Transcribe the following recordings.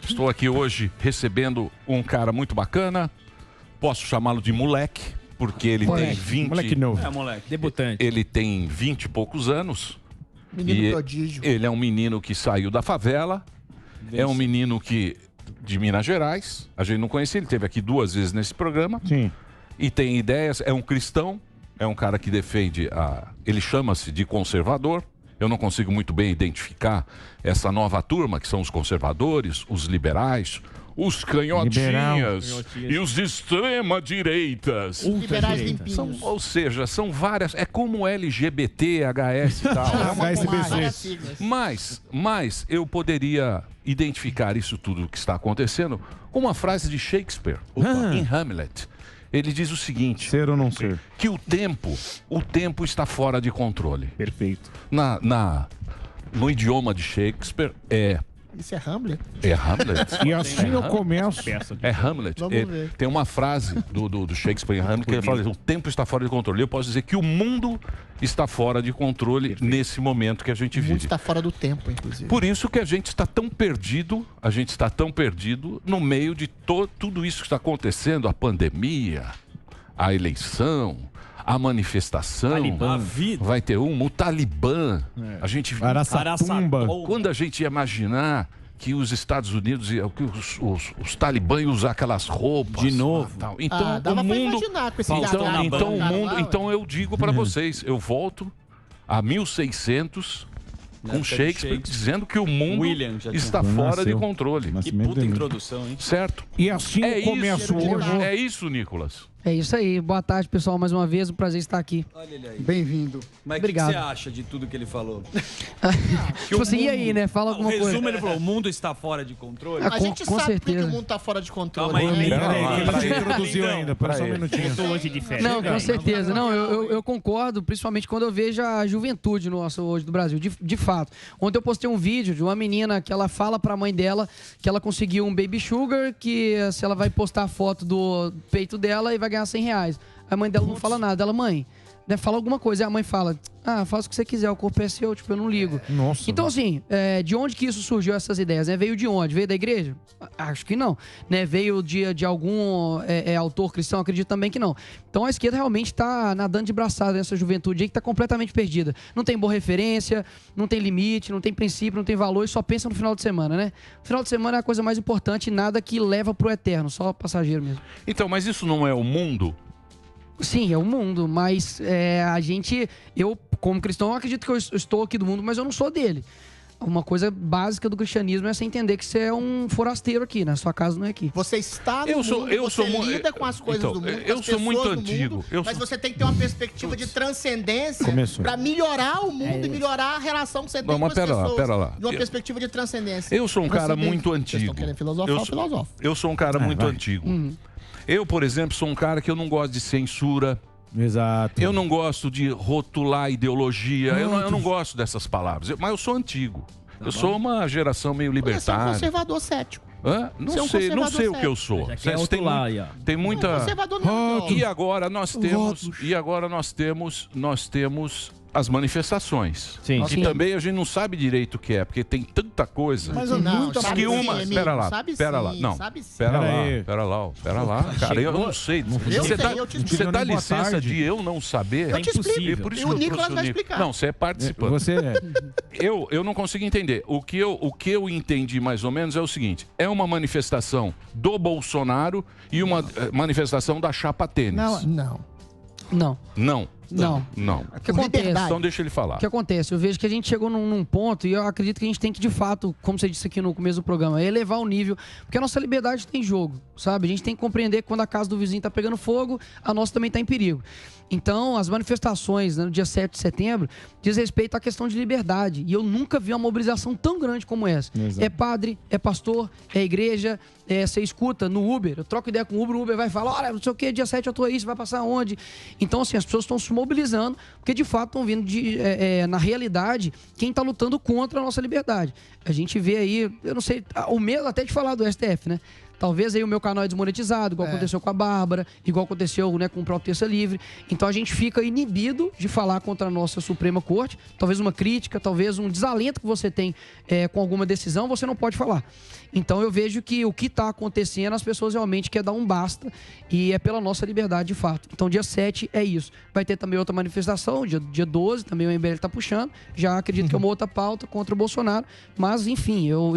Estou aqui hoje recebendo um cara muito bacana. Posso chamá-lo de moleque, porque ele tem 20... Moleque novo. Moleque. Debutante. Ele tem 20 e poucos anos. Menino prodígio. Ele é um menino que saiu da favela. É um menino que... de Minas Gerais. A gente não conhecia, ele esteve aqui 2 vezes nesse programa. Sim. E tem ideias, é um cristão, é um cara que defende ele chama-se de conservador. Eu não consigo muito bem identificar essa nova turma, que são os conservadores, os liberais, os canhotinhas e os de extrema-direitas. Liberais limpinhos. Ou seja, são várias, é como LGBT, HS e tal. Mas eu poderia identificar isso tudo que está acontecendo com uma frase de Shakespeare, em Hamlet. Ele diz o seguinte: ser ou não ser? Que o tempo está fora de controle. Perfeito. No idioma de Shakespeare Isso é Hamlet? É Hamlet. E assim eu começo. É Hamlet. Tem uma frase do Shakespeare em Hamlet que ele fala: o tempo está fora de controle. Eu posso dizer que o mundo está fora de controle nesse momento que a gente O mundo vive. está fora do tempo, inclusive. Por isso que a gente está tão perdido, no meio de tudo isso que está acontecendo, a pandemia, a eleição, a manifestação, Talibã. A vida. Vai ter o Talibã. A gente Araçatumba. Quando a gente ia imaginar que os Estados Unidos, que os talibãs iam usar aquelas roupas. De novo. Tal. Então, dava o pra mundo... imaginar com esse Então eu digo para vocês, eu volto a 1600 com Shakespeare dizendo que o mundo está fora de controle. Que puta introdução, hein? Certo? E assim eu começo hoje. É isso, Nicolas. É isso aí. Boa tarde, pessoal, mais uma vez. Um prazer estar aqui. Olha ele aí. Bem-vindo. Mas o que Obrigado. você acha de tudo que ele falou? Tipo assim, e aí, né? Fala alguma O resumo, coisa. ele falou, o mundo está fora de controle. A gente com sabe porque certeza. o mundo está fora de controle. Calma aí, né? Peraí, que ele não Lindão. introduziu ainda. Pera só um minutinho. Tô longe de férias. Não, com certeza. Não, eu concordo, principalmente quando eu vejo a juventude nossa hoje do Brasil, de fato. Ontem eu postei um vídeo de uma menina que ela fala pra mãe dela que ela conseguiu um baby sugar, que se ela vai postar a foto do peito dela e vai ganhar R$100. A mãe dela não fala nada. Ela, mãe, né, fala alguma coisa. E a mãe fala, faz o que você quiser, o corpo é seu, tipo, eu não ligo. Nossa. Então, assim, de onde que isso surgiu, essas ideias? Né? Veio de onde? Veio da igreja? Acho que não. Né? Veio de algum autor cristão? Acredito também que não. Então, a esquerda realmente está nadando de braçada nessa juventude aí que está completamente perdida. Não tem boa referência, não tem limite, não tem princípio, não tem valor e só pensa no final de semana, né? O final de semana é a coisa mais importante e nada que leva pro eterno, só passageiro mesmo. Então, mas isso não é o mundo? Sim, é o mundo, mas eu como cristão, eu acredito que eu estou aqui do mundo, mas eu não sou dele. Uma coisa básica do cristianismo é você entender que você é um forasteiro aqui, né? Sua casa não é aqui. Você está no mundo, você lida com as coisas do mundo, com eu as sou muito pessoas do antigo. mundo, mas você tem que ter uma perspectiva de transcendência para melhorar o mundo e melhorar a relação que você tem com as pessoas. Pera lá. De uma perspectiva de transcendência. Eu sou um cara muito antigo. Vocês estão querendo filosofar, filosofo. Eu sou um cara muito antigo. Eu, por exemplo, sou um cara que eu não gosto de censura. Exato. Eu não gosto de rotular ideologia. Eu não gosto dessas palavras. Mas eu sou antigo. Eu sou uma geração meio Você é um libertária. conservador cético. Não sei o que eu sou. Tem muita. Conservador não. E agora nós temos as manifestações. Sim. Que também a gente não sabe direito o que é, porque tem tanta coisa. Mas Não, sabe que uma. sim, Pera lá, sabe pera sim, lá. Não. sabe sim. Pera lá. Cara, eu não sei. Você dá licença de eu não saber? Eu te explico. E por isso E o que eu Nicolas trouxe vai explicar. Não, você é participante. Você é. Eu não consigo entender. O que eu entendi mais ou menos é o seguinte: é uma manifestação do Bolsonaro e uma manifestação da chapa tênis. Não. O que acontece? Então deixa ele falar. O que acontece? Eu vejo que a gente chegou num ponto e eu acredito que a gente tem que, de fato, como você disse aqui no começo do programa, elevar o nível, porque a nossa liberdade tem jogo, sabe? A gente tem que compreender que quando a casa do vizinho tá pegando fogo, a nossa também tá em perigo. Então, as manifestações, né, no dia 7 de setembro diz respeito à questão de liberdade. E eu nunca vi uma mobilização tão grande como essa. Exato. É padre, é pastor, é igreja, você escuta no Uber, eu troco ideia com o Uber vai falar, olha, não sei o que, dia 7 eu tô aí, você vai passar onde? Então, assim, as pessoas estão se mobilizando, porque de fato estão vindo na realidade, quem está lutando contra a nossa liberdade. A gente vê aí, eu não sei, o medo até de falar do STF, né? talvez aí o meu canal é desmonetizado, igual aconteceu com a Bárbara, igual aconteceu, né, com o próprio Terça Livre. Então a gente fica inibido de falar contra a nossa Suprema Corte. Talvez uma crítica, talvez um desalento que você tem com alguma decisão, você não pode falar. Então eu vejo que o que está acontecendo, as pessoas realmente querem dar um basta e é pela nossa liberdade de fato. Então dia 7 é isso. Vai ter também outra manifestação, dia 12, também o MBL está puxando. Já acredito que é uma outra pauta contra o Bolsonaro. Mas, enfim, eu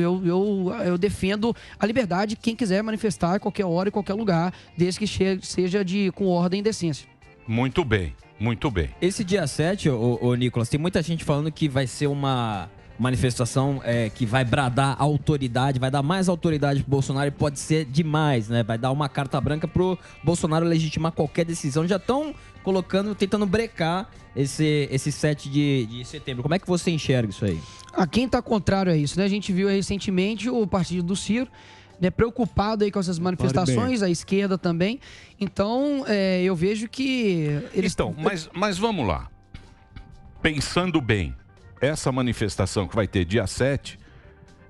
defendo a liberdade de quem quiser manifestar a qualquer hora e qualquer lugar, desde que seja com ordem e decência. Muito bem, muito bem. Esse dia 7, ô Nicolas, tem muita gente falando que vai ser uma manifestação que vai bradar autoridade, vai dar mais autoridade pro Bolsonaro e pode ser demais, né? Vai dar uma carta branca pro Bolsonaro legitimar qualquer decisão. Já estão tentando brecar esse 7 de setembro. Como é que você enxerga isso aí? Quem tá contrário a isso, né? A gente viu recentemente o partido do Ciro, né, preocupado aí com essas manifestações, a esquerda também. Então, eu vejo que eles... Então, mas vamos lá. Pensando bem, essa manifestação que vai ter dia 7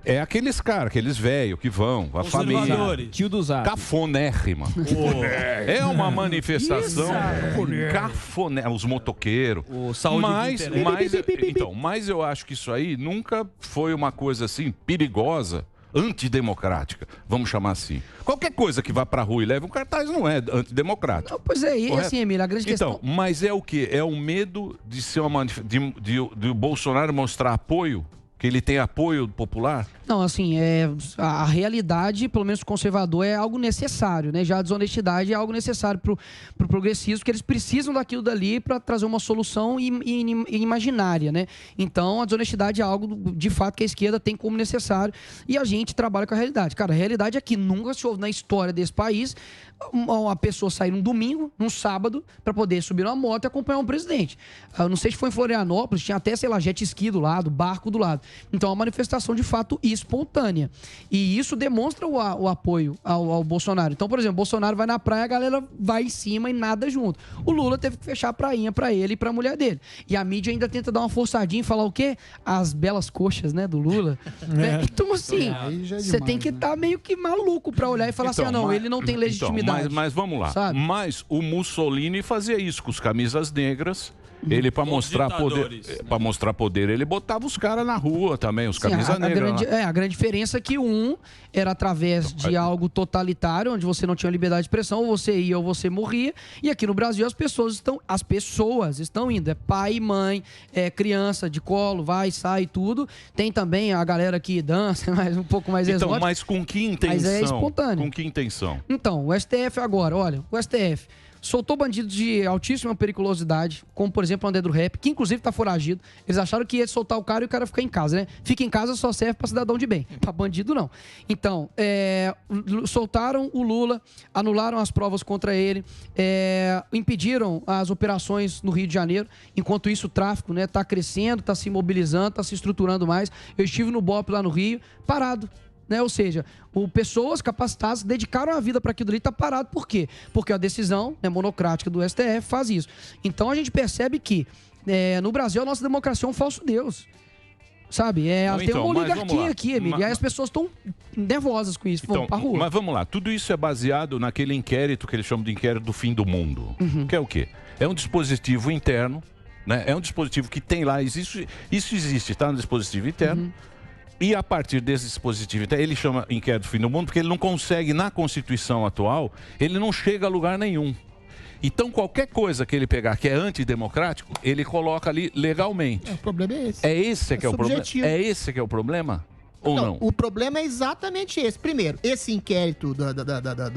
é aqueles caras, aqueles velhos que vão, a família. Tio do Zap. Cafonérrima. É uma manifestação cafoné, os motoqueiros. Mas eu acho que isso aí nunca foi uma coisa assim perigosa, antidemocrática, vamos chamar assim. Qualquer coisa que vá pra rua e leve um cartaz não é antidemocrático. Não, pois é, e assim, Emílio, a grande questão... Mas é o quê? É o medo de ser de o Bolsonaro mostrar apoio? Que ele tem apoio popular? Não, assim, a realidade, pelo menos o conservador, é algo necessário, né? Já a desonestidade é algo necessário pro progressismo, que eles precisam daquilo dali para trazer uma solução imaginária, né? Então, a desonestidade é algo, de fato, que a esquerda tem como necessário e a gente trabalha com a realidade. Cara, a realidade é que nunca se houve na história desse país uma pessoa sair num domingo, num sábado, para poder subir numa moto e acompanhar um presidente. Eu não sei se foi em Florianópolis, tinha até, sei lá, jet ski do lado, barco do lado. Então, é uma manifestação, de fato, espontânea. E isso demonstra o apoio ao Bolsonaro. Então, por exemplo, Bolsonaro vai na praia, a galera vai em cima e nada junto. O Lula teve que fechar a prainha para ele e para a mulher dele. E a mídia ainda tenta dar uma forçadinha e falar o quê? As belas coxas, né, do Lula. Então, assim, você tem que estar meio que maluco para olhar e falar assim, não, ele não tem legitimidade. Mas vamos lá. Sabe? Mas o Mussolini fazia isso com os camisas negras. Ele, para mostrar poder, ele botava os caras na rua também, os camisas negras. A grande diferença é que era através de algo totalitário, onde você não tinha liberdade de expressão, ou você ia ou você morria. E aqui no Brasil as pessoas estão indo. É pai, mãe, criança de colo, vai, sai, tudo. Tem também a galera que dança, mas um pouco mais exótica. Então, mas com que intenção? Mas é espontâneo. Com que intenção? Então, o STF agora, olha, o STF soltou bandidos de altíssima periculosidade, como, por exemplo, o André do Rap, que inclusive tá foragido. Eles acharam que ia soltar o cara e o cara ficar em casa, né? Fica em casa só serve pra cidadão de bem, pra bandido não. Então, soltaram o Lula, anularam as provas contra ele, impediram as operações no Rio de Janeiro. Enquanto isso, o tráfico, né, tá crescendo, tá se mobilizando, tá se estruturando mais. Eu estive no BOP lá no Rio, parado. Né? Ou seja, pessoas capacitadas dedicaram a vida para aquilo ali, está parado. Por quê? Porque a decisão monocrática do STF faz isso. Então a gente percebe que no Brasil a nossa democracia é um falso Deus. Sabe? Tem uma oligarquia aqui, Emílio. E aí as pessoas estão nervosas com isso, vão pra rua. Mas vamos lá, tudo isso é baseado naquele inquérito que eles chamam de inquérito do fim do mundo. Que é o quê? É um dispositivo interno, né? É um dispositivo que tem lá, isso existe, está no dispositivo interno. E a partir desse dispositivo, ele chama inquérito do fim do mundo, porque ele não consegue, na Constituição atual, ele não chega a lugar nenhum. Então, qualquer coisa que ele pegar que é antidemocrático, ele coloca ali legalmente. O problema é esse. É esse que é o problema? É esse que é o problema? Ou não? O problema é exatamente esse. Primeiro, esse inquérito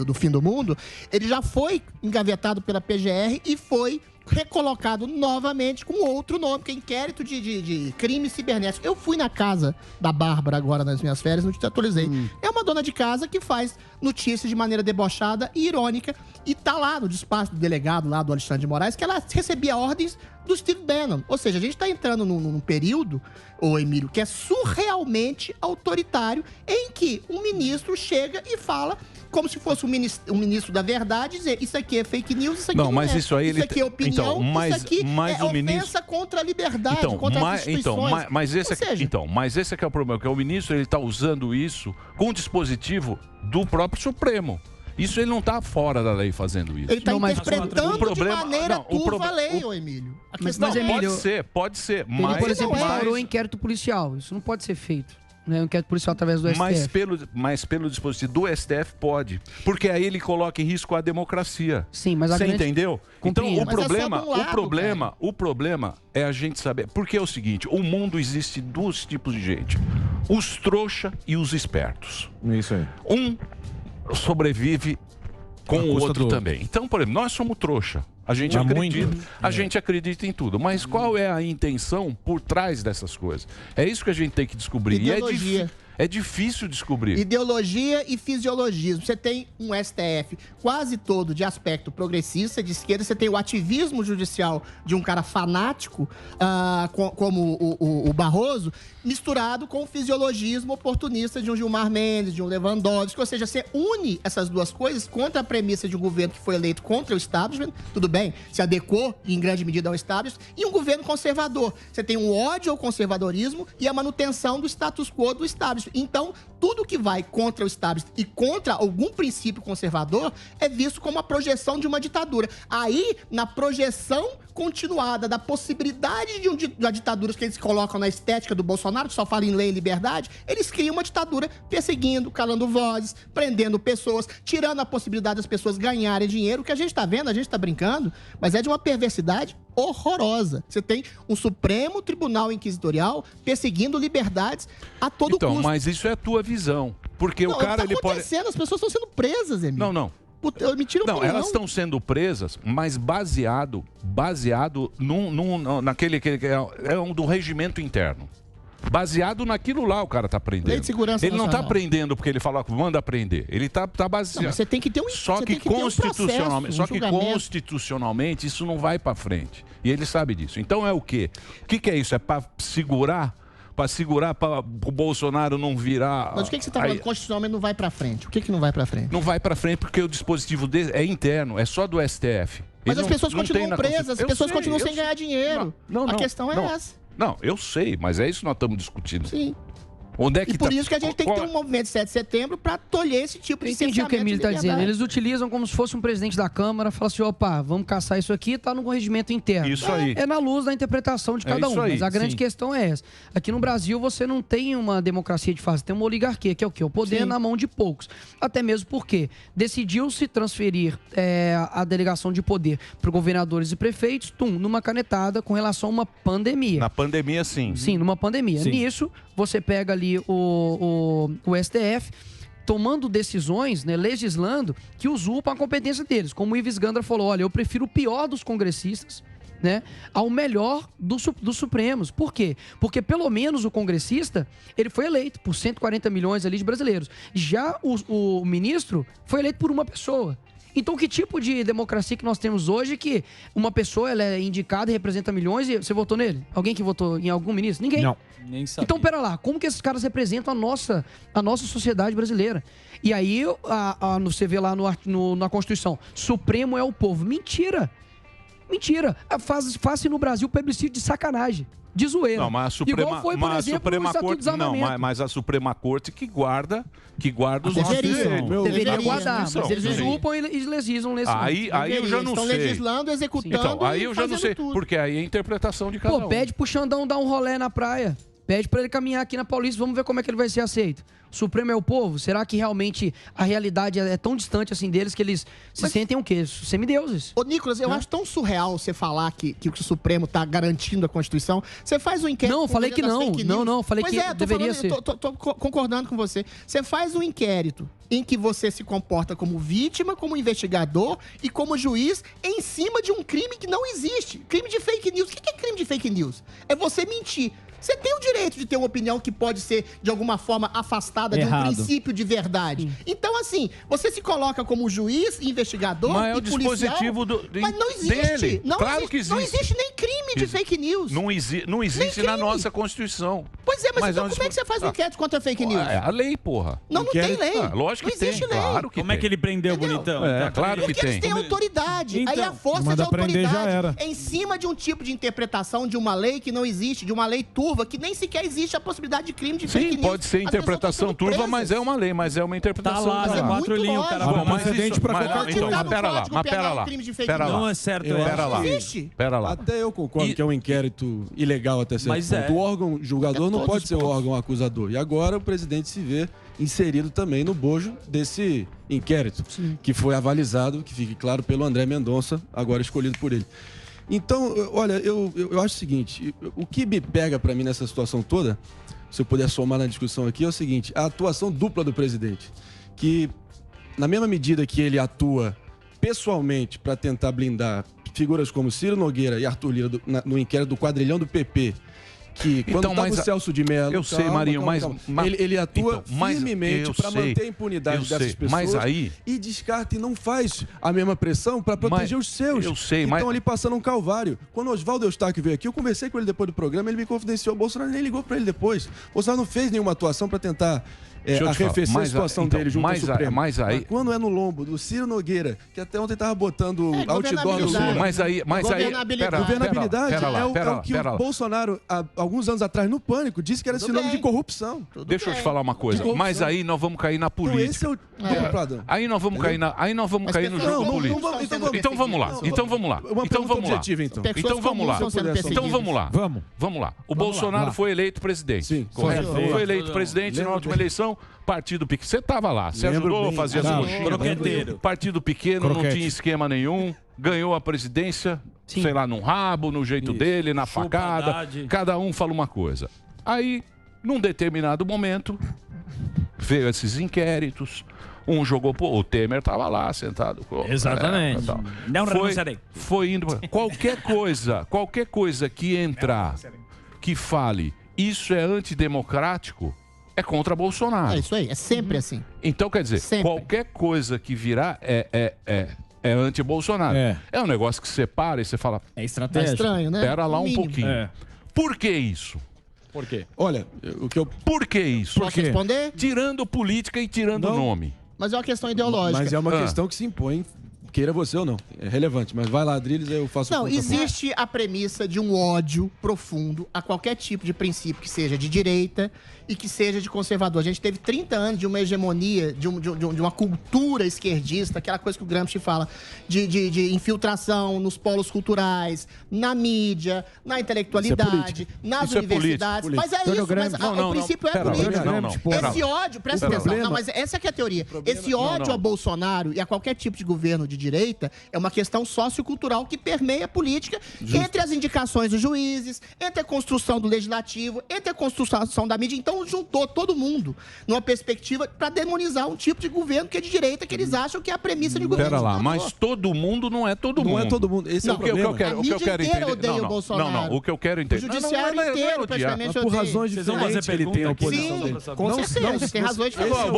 do fim do mundo, ele já foi engavetado pela PGR e foi recolocado novamente com outro nome, que é inquérito de crime cibernético. Eu fui na casa da Bárbara agora nas minhas férias, não te atualizei. É uma dona de casa que faz notícias de maneira debochada e irônica e tá lá no despacho do delegado lá do Alexandre de Moraes que ela recebia ordens do Steve Bannon. Ou seja, a gente tá entrando num período, Emílio, que é surrealmente autoritário, em que um ministro chega e fala como se fosse um ministro da verdade dizer isso aqui é fake news, isso aqui não mas é. isso aí Isso aqui é opinião, então, isso aqui é o ofensa ministro... contra a liberdade, contra as instituições. Mas esse aqui é o problema, que o ministro ele está usando isso com o dispositivo do próprio Supremo. Isso ele não está fora da lei fazendo isso. Ele está interpretando de maneira turva a lei, ô Emílio. Mas, Emílio, pode ser. Ele, Mas, por exemplo, instaurou inquérito policial. Isso não pode ser feito. Né? Um inquérito policial através do STF. Mas pelo dispositivo do STF pode. Porque aí ele coloca em risco a democracia. Sim, mas Você entendeu? Então o problema é a gente saber. Porque é o seguinte, o mundo existe dois tipos de gente. Os trouxa e os espertos. Isso aí. Um sobrevive com o outro também. Então, por exemplo, nós somos trouxa. A gente acredita em tudo. Mas qual é a intenção por trás dessas coisas? É isso que a gente tem que descobrir. Ideologia. É difícil descobrir. Ideologia e fisiologismo. Você tem um STF quase todo de aspecto progressista, de esquerda. Você tem o ativismo judicial de um cara fanático, como o Barroso, misturado com o fisiologismo oportunista de um Gilmar Mendes, de um Lewandowski. Ou seja, você une essas duas coisas contra a premissa de um governo que foi eleito contra o establishment. Tudo bem, se adequou em grande medida ao establishment. E um governo conservador. Você tem um ódio ao conservadorismo e a manutenção do status quo do establishment. Então, tudo que vai contra o establishment e contra algum princípio conservador é visto como a projeção de uma ditadura. Aí, na projeção continuada da possibilidade de uma ditadura que eles colocam na estética do Bolsonaro, que só fala em lei e liberdade, eles criam uma ditadura perseguindo, calando vozes, prendendo pessoas, tirando a possibilidade das pessoas ganharem dinheiro. O que a gente está vendo, a gente está brincando, mas é de uma perversidade horrorosa. Você tem um Supremo Tribunal Inquisitorial perseguindo liberdades a todo custo. Mas isso é a tua visão. Porque o cara, ele pode... As pessoas estão sendo presas, Emílio. Não. Não, elas estão sendo presas, mas baseado naquele que é do regimento interno. Baseado naquilo lá o cara tá prendendo. Lei de segurança ele não nacional. tá prendendo porque ele falou que manda prender. Ele tá baseado. Não, você tem que ter constitucionalmente isso não vai para frente. E ele sabe disso. Então é o quê? O que é isso? É para segurar? Para segurar para o Bolsonaro não virar... Mas o que você está falando? Constitucionalmente não vai para frente. O que não vai para frente? Não vai para frente porque o dispositivo dele é interno, é só do STF. Mas as pessoas continuam presas, as pessoas continuam sem ganhar dinheiro. A questão é essa. Não, eu sei, mas é isso que nós estamos discutindo. Sim. Onde é que por isso que a gente tem que ter um movimento de 7 de setembro para tolher esse tipo de entendi o que o Emílio está dizendo. Eles utilizam como se fosse um presidente da Câmara, fala assim, opa, vamos caçar isso aqui, tá no regimento interno. Isso aí. É na luz da interpretação de cada um, mas a grande questão é essa. Aqui no Brasil você não tem uma democracia de fato, você tem uma oligarquia, que é o quê? O poder na mão de poucos. Até mesmo porque decidiu-se transferir a delegação de poder para governadores e prefeitos, numa canetada com relação a uma pandemia. Na pandemia, sim. Sim, numa pandemia. Sim. Nisso, você pega ali o STF tomando decisões, né, legislando, que usurpam a competência deles. Como o Ives Gandra falou, olha, eu prefiro o pior dos congressistas, né, ao melhor dos Supremos. Por quê? Porque pelo menos o congressista, ele foi eleito por 140 milhões ali de brasileiros. Já o ministro foi eleito por uma pessoa. Então, que tipo de democracia que nós temos hoje que uma pessoa ela é indicada e representa milhões e você votou nele? Alguém que votou em algum ministro? Ninguém. Não. Nem sabia. Então, pera lá, como que esses caras representam a nossa sociedade brasileira? E aí, você vê lá na Constituição, Supremo é o povo. Mentira! Mentira! Faz-se no Brasil plebiscito de sacanagem. De zoeira. Não, mas a Suprema, igual foi, por exemplo, o Estatuto do Desarmamento. mas a Suprema Corte que guarda os nossos Deveria guardar, mas eles usurpam e legislam nesse Aí eu já não sei. Estão legislando, executando. Então, aí eu já não sei, tudo. porque aí é a interpretação de cada um. Pede pro Xandão dar um rolê na praia. Pede pra ele caminhar aqui na Paulista, vamos ver como é que ele vai ser aceito. O Supremo é o povo? Será que realmente a realidade é tão distante assim deles que eles se sentem o quê? Semideuses. Ô, Nicolas, eu acho tão surreal você falar que o Supremo tá garantindo a Constituição. Você faz um inquérito... Não, falei que não. Não, falei que deveria ser. Tô concordando com você. Você faz um inquérito em que você se comporta como vítima, como investigador e como juiz em cima de um crime que não existe. Crime de fake news. O que é crime de fake news? É você mentir. Você tem o direito de ter uma opinião que pode ser, de alguma forma, afastada afastada de um Errado. princípio de verdade. Então, assim, você se coloca como juiz, investigador Mas é o e policial, dispositivo mas não existe. dele. Não Claro existe, que existe. Não existe nem crime de fake news. Não existe na nossa Constituição. Pois é, mas então é um como é que você faz um Ah, inquérito contra fake news? É a lei, porra. Não tem lei. Lógico que não existe tem, lei. claro que Como é que ele prendeu, bonitão? É, claro que Porque eles tem. têm autoridade. Aí Então, a força manda de prender, já era. autoridade em cima de um tipo de interpretação de uma lei que não existe, de uma lei turva, que nem sequer existe a possibilidade de crime de fake Sim, news. pode ser As pessoas interpretação estão sendo turva, mas é uma lei, mas é uma interpretação. Tá lá, da né? lei. Quatro muito linhas, o cara lógico. Bom, mas precedente isso, pra mas, qualquer então, coisa. mas pera lá, Código mas pera Penal, lá. crime de fake Pera news. lá. Não é certo, Eu eu Pera acho. lá. Existe. Pera lá. Até eu concordo E- que é um inquérito ilegal até certo Mas ponto. é. O órgão julgador É não todos pode os ser o pontos. órgão acusador. E agora o presidente se vê inserido também no bojo desse inquérito, que foi avalizado, que fique claro, pelo André Mendonça, agora escolhido por ele. Então, olha, eu acho o seguinte, o que me pega para mim nessa situação toda, se eu puder somar na discussão aqui, é o seguinte, a atuação dupla do presidente, que na mesma medida que ele atua pessoalmente para tentar blindar figuras como Ciro Nogueira e Arthur Lira no inquérito do quadrilhão do PP, que quando Então, estava mas o Celso de Mello... eu sei, Marinho, mas- Ele atua então, mas firmemente eu para sei, manter a impunidade eu dessas sei, pessoas mas aí- e descarta e não faz a mesma pressão para proteger Mas os seus. eu sei, que mas- estão ali passando um calvário. Quando o Oswaldo Eustáquio veio aqui, eu conversei com ele depois do programa, ele me confidenciou, o Bolsonaro nem ligou para ele depois. O Bolsonaro não fez nenhuma atuação para tentar Deixa eu te falar, arrefecer a mas situação então, dele junto mas ao Supremo. mas aí- quando é no lombo do Ciro Nogueira, que até ontem estava botando outdoor no governabilidade. Lula. Mas aí, Governabilidade. pera, Governabilidade pera lá, é o pera lá, que pera o lá. Bolsonaro, há alguns anos atrás, no Pânico, disse que era Tudo sinônimo bem. de corrupção. Tudo Deixa eu te bem. falar uma coisa, Corrupção. mas aí nós vamos cair na Então política. esse é o duplo padrão. Aí nós vamos cair Mas cair no pessoas jogo comuns político. estão sendo Então vamos lá. fake news. Então vamos lá. Uma Então pergunta vamos lá. objetiva, então. Pessoas Então vamos lá. comuns estão sendo Então Então perseguidas. vamos lá. Vamos. Vamos lá. O Bolsonaro lá. foi eleito presidente. Sim, Correto? correto. Foi eleito presidente na Lembro última bem. eleição. Partido pequeno. Você estava lá. Você Lembro ajudou a bem. fazer as Tava. coxinhas. Croqueteiro. Partido pequeno, não Croquete. tinha esquema nenhum. Ganhou a presidência, sei lá, num rabo, no jeito Isso. dele, na Chupa facada. Haddad. Cada um fala uma coisa. Aí, num determinado momento, veio esses inquéritos. Um jogou pro... O Temer estava lá, sentado. Exatamente. tal. Não renunciarei. Foi indo... Qualquer coisa que entrar, que fale, isso é antidemocrático, é contra Bolsonaro. É isso aí, é sempre assim. Então, quer dizer, Sempre. qualquer coisa que virar é anti-Bolsonaro. É. Um negócio que você para e você fala, É Tá estratégia. estranho, né? pera lá No um mínimo. pouquinho. É. Por que isso? Por quê? Olha, o que eu Por que isso? Posso responder? Tirando política e tirando Não. nome. Mas é uma questão ideológica. Mas é uma Ah. questão que se impõe, queira você ou não. É relevante, mas vai lá, Adriles, aí eu faço Não, o contraponto. existe a premissa de um ódio profundo a qualquer tipo de princípio que seja de direita e que seja de conservador. A gente teve 30 anos de uma hegemonia, de uma cultura esquerdista, aquela coisa que o Gramsci fala, de infiltração nos polos culturais, na mídia, na intelectualidade, nas Isso é universidades. político. Mas é Antônio isso, mas Gramsci. Não, não, o princípio é pera, político. não, pera Esse lá. ódio, presta Pera lá. atenção, não, mas essa que é a teoria. Esse ódio não. a Bolsonaro e a qualquer tipo de governo de direita é uma questão sociocultural que permeia a política entre as indicações dos juízes, entre a construção do legislativo, entre a construção da mídia. Então juntou todo mundo numa perspectiva para demonizar um tipo de governo que é de direita, que eles acham que é a premissa de governo. Pera lá, ditador. mas todo mundo não é todo mundo. Não é todo mundo. Esse é Não, o O que eu problema. quero, A o que eu mídia quero inteira entender. odeia o Bolsonaro. Não, o que eu quero entender. O judiciário não é inteiro, odiar. praticamente, Mas por odeia. razões Vocês vão fazer diferentes, ele tem a pergunta aqui? oposição Sim, dele. com certeza, você tem razões esse é diferentes.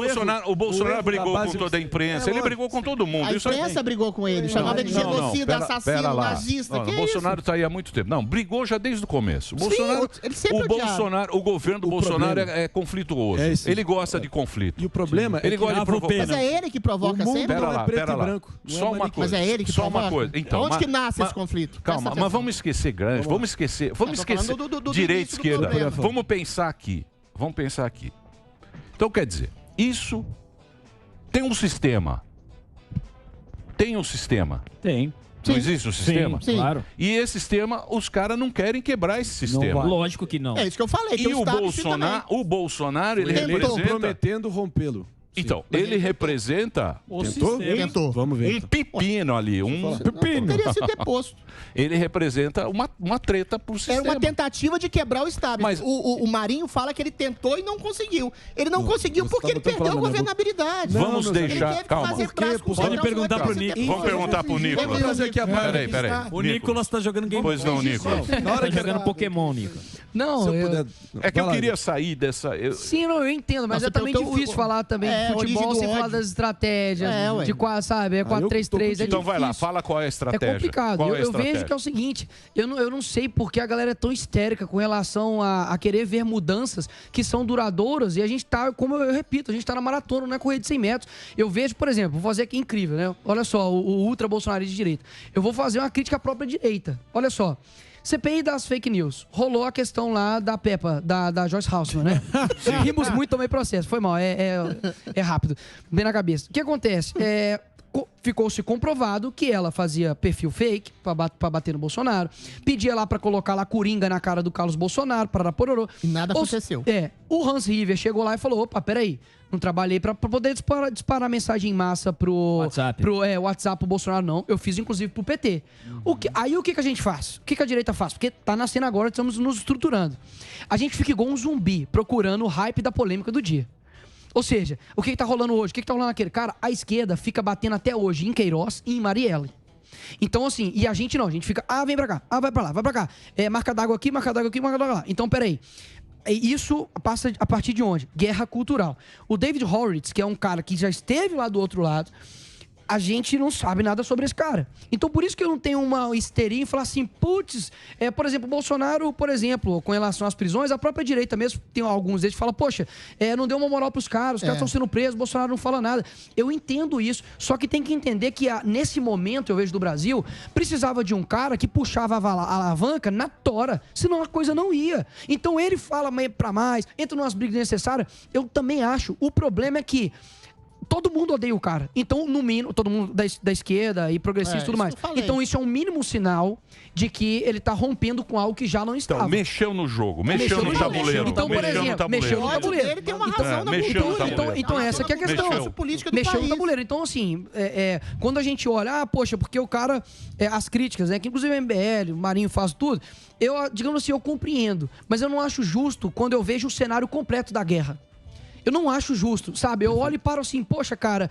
O Bolsonaro erro da brigou com base- toda a imprensa, ele lógico. brigou com todo mundo. A Isso é- imprensa brigou com ele, chamava ele de genocida, assassino, nazista. Não, Que o é Bolsonaro está aí há muito tempo. Não, brigou já desde o começo. O Bolsonaro, ele sempre o Bolsonaro, o governo do Bolsonaro problema- é conflituoso. É esse- Ele gosta de conflito. E o problema é Ele que gosta de Cravo provocar. pena. Mas é ele que provoca O mundo sempre. Pera não é lá, preto pera e lá. branco, não é Só uma manequim. coisa. Mas é ele que Só provoca. uma coisa. Então, Onde que mas- nasce mas- esse conflito? Calma, Presta mas atenção. vamos esquecer grande, vamos esquecer tô falando do direita, início do esquerda. problema. Vamos pensar aqui. Vamos pensar aqui. Então quer dizer, isso tem um sistema. Tem um sistema. Tem. Não existe um sistema? Sim. Claro. E esse sistema, os caras não querem quebrar esse sistema. Lógico que não. É isso que eu falei. E tem o establishment Bolsonaro, também. o Bolsonaro, ele Tentou. representa... Prometendo rompê-lo. Então, ele representa O Tentou? sistema. Tentou. Vamos ver. um então. pepino ali, Não teria sido deposto. ele representa uma treta pro Era sistema. uma tentativa de quebrar o establishment. Mas- O Marinho fala que ele tentou e não conseguiu. Ele não conseguiu você porque tá ele botando perdeu a palavra na minha governabilidade. Vamos Ele deixar- teve que calma. fazer Por quê? braço com Pode Centrão, perguntar senão pro ele Nico. ia Vamos ter- perguntar pro Nico. Vamos trazer aqui a Peraí, peraí. O Nicolas tá jogando Game Pois não, Nicolas. Na hora Tá que jogando Pokémon, Nico. Não, Se eu eu- puder- É que eu Vai lá, queria sair dessa. Sim, não, eu entendo, mas Não, é você tem também o teu- difícil falar também É, de a origem futebol do sem falar ódio. das estratégias, É, ué. de quase, sabe, é eu tô 4-3-3, é Então vai lá, difícil. fala qual é a É estratégia. complicado. Qual é a Eu vejo estratégia? que é o seguinte, eu não sei porque a galera é tão histérica com relação a querer ver mudanças que são duradouras e a gente tá, como eu repito, a gente tá na maratona, não é corrida de 100 metros. Eu vejo, por exemplo, vou fazer aqui incrível, né? Olha só, o ultra bolsonarista de direita. Eu vou fazer uma crítica à própria direita. Olha só. CPI das fake news. Rolou a questão lá da Peppa, da Joyce Haussmann, né? Rimos muito, tomei processo. Foi mal, é rápido. Bem na cabeça. O que acontece? Ficou-se comprovado que ela fazia perfil fake pra bater no Bolsonaro, pedia lá pra colocar lá coringa na cara do Carlos Bolsonaro, para pororô. E nada aconteceu. O Hans River chegou lá e falou, opa, peraí, não trabalhei pra poder disparar mensagem em massa pro WhatsApp. WhatsApp pro Bolsonaro, não. Eu fiz, inclusive, pro PT. Aí o que a gente faz? O que a direita faz? Porque tá nascendo agora, estamos nos estruturando. A gente fica igual um zumbi, procurando o hype da polêmica do dia. Ou seja, o que tá rolando hoje? O que tá rolando naquele? Cara, a esquerda fica batendo até hoje em Queiroz e em Marielle. Então, assim, e a gente não, a gente fica, vem pra cá, vai pra lá, vai pra cá. Marca d'água aqui, marca d'água aqui, marca d'água lá. Então, peraí. Isso passa a partir de onde? Guerra cultural. O David Horowitz, que é um cara que já esteve lá do outro lado, a gente não sabe nada sobre esse cara. Então, por isso que eu não tenho uma histeria em falar assim, putz, por exemplo, o Bolsonaro, por exemplo, com relação às prisões, a própria direita mesmo, tem alguns deles que falam, poxa, não deu uma moral pros caras, os caras estão sendo presos, o Bolsonaro não fala nada. Eu entendo isso, só que tem que entender que nesse momento, eu vejo do Brasil, precisava de um cara que puxava a alavanca na tora, senão a coisa não ia. Então ele fala pra mais, entra numas brigas necessárias, eu também acho. O problema é que todo mundo odeia o cara. Então, no mínimo, todo mundo da esquerda e progressista e tudo mais. Então, isso é um mínimo sinal de que ele tá rompendo com algo que já não estava. Então, mexeu no jogo, mexeu no tabuleiro. Então, por exemplo, mexeu no tabuleiro. Ele tem uma razão na mexeu no cultura. tabuleiro. Então, essa que é a questão. Mexeu no tabuleiro. Então, assim, quando a gente olha, poxa, porque o cara, as críticas, né, que inclusive o MBL, o Marinho faz tudo, digamos assim, eu compreendo. Mas eu não acho justo quando eu vejo o cenário completo da guerra. Eu não acho justo, sabe? Eu olho e paro assim, poxa, cara,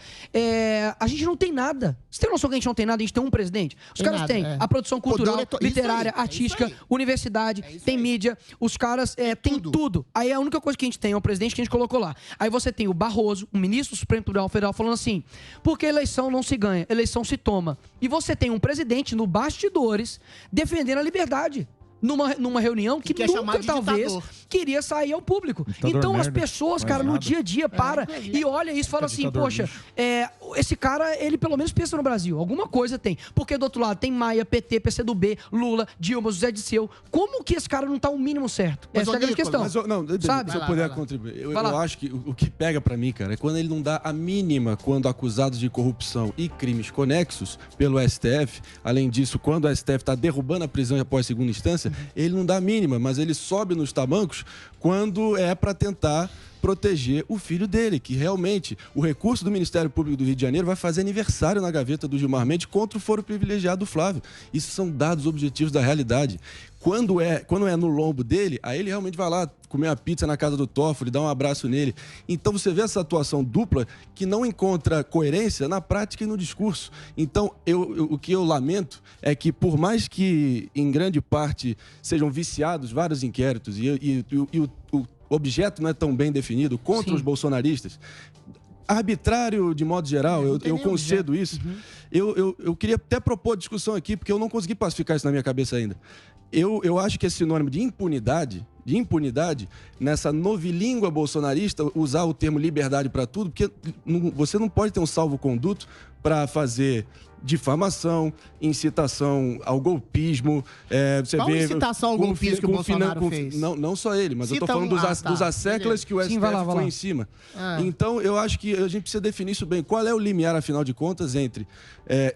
a gente não tem nada. Você tem noção que a gente não tem nada? A gente tem um presidente. Os caras têm a produção cultural, literária, artística, universidade, tem mídia. Os caras têm tudo. Aí a única coisa que a gente tem é o presidente que a gente colocou lá. Aí você tem o Barroso, o ministro do Supremo Tribunal Federal, falando assim, porque eleição não se ganha, eleição se toma. E você tem um presidente no bastidores defendendo a liberdade. Numa reunião que nunca, talvez, queria sair ao público. Então, as pessoas, cara, no dia a dia, e olha isso e fala assim, poxa, esse cara, ele pelo menos pensa no Brasil. Alguma coisa tem. Porque do outro lado tem Maia, PT, PCdoB, Lula, Dilma, José Disseu. Como que esse cara não tá o mínimo certo? Essa é a grande questão. Sabe? Se eu puder contribuir. Eu acho que o que pega pra mim, cara, é quando ele não dá a mínima quando acusados de corrupção e crimes conexos pelo STF. Além disso, quando o STF tá derrubando a prisão após segunda instância, ele não dá a mínima, mas ele sobe nos tamancos quando é para tentar proteger o filho dele, que realmente o recurso do Ministério Público do Rio de Janeiro vai fazer aniversário na gaveta do Gilmar Mendes contra o foro privilegiado do Flávio. Isso são dados objetivos da realidade. Quando é no lombo dele, aí ele realmente vai lá comer uma pizza na casa do Toffoli, dar um abraço nele. Então você vê essa atuação dupla que não encontra coerência na prática e no discurso. Então, o que eu lamento é que, por mais que em grande parte sejam viciados vários inquéritos e o objeto não é tão bem definido contra os bolsonaristas, arbitrário de modo geral, eu concedo isso. Eu queria até propor discussão aqui, porque eu não consegui pacificar isso na minha cabeça ainda. Eu acho que é sinônimo de impunidade, nessa novilíngua bolsonarista, usar o termo liberdade para tudo, porque você não pode ter um salvo-conduto para fazer difamação, incitação ao golpismo. Qual incitação ao golpismo que o Bolsonaro fez? Não só ele, mas eu estou falando dos asseclas que o STF foi em cima. Então, eu acho que a gente precisa definir isso bem. Qual é o limiar, afinal de contas, entre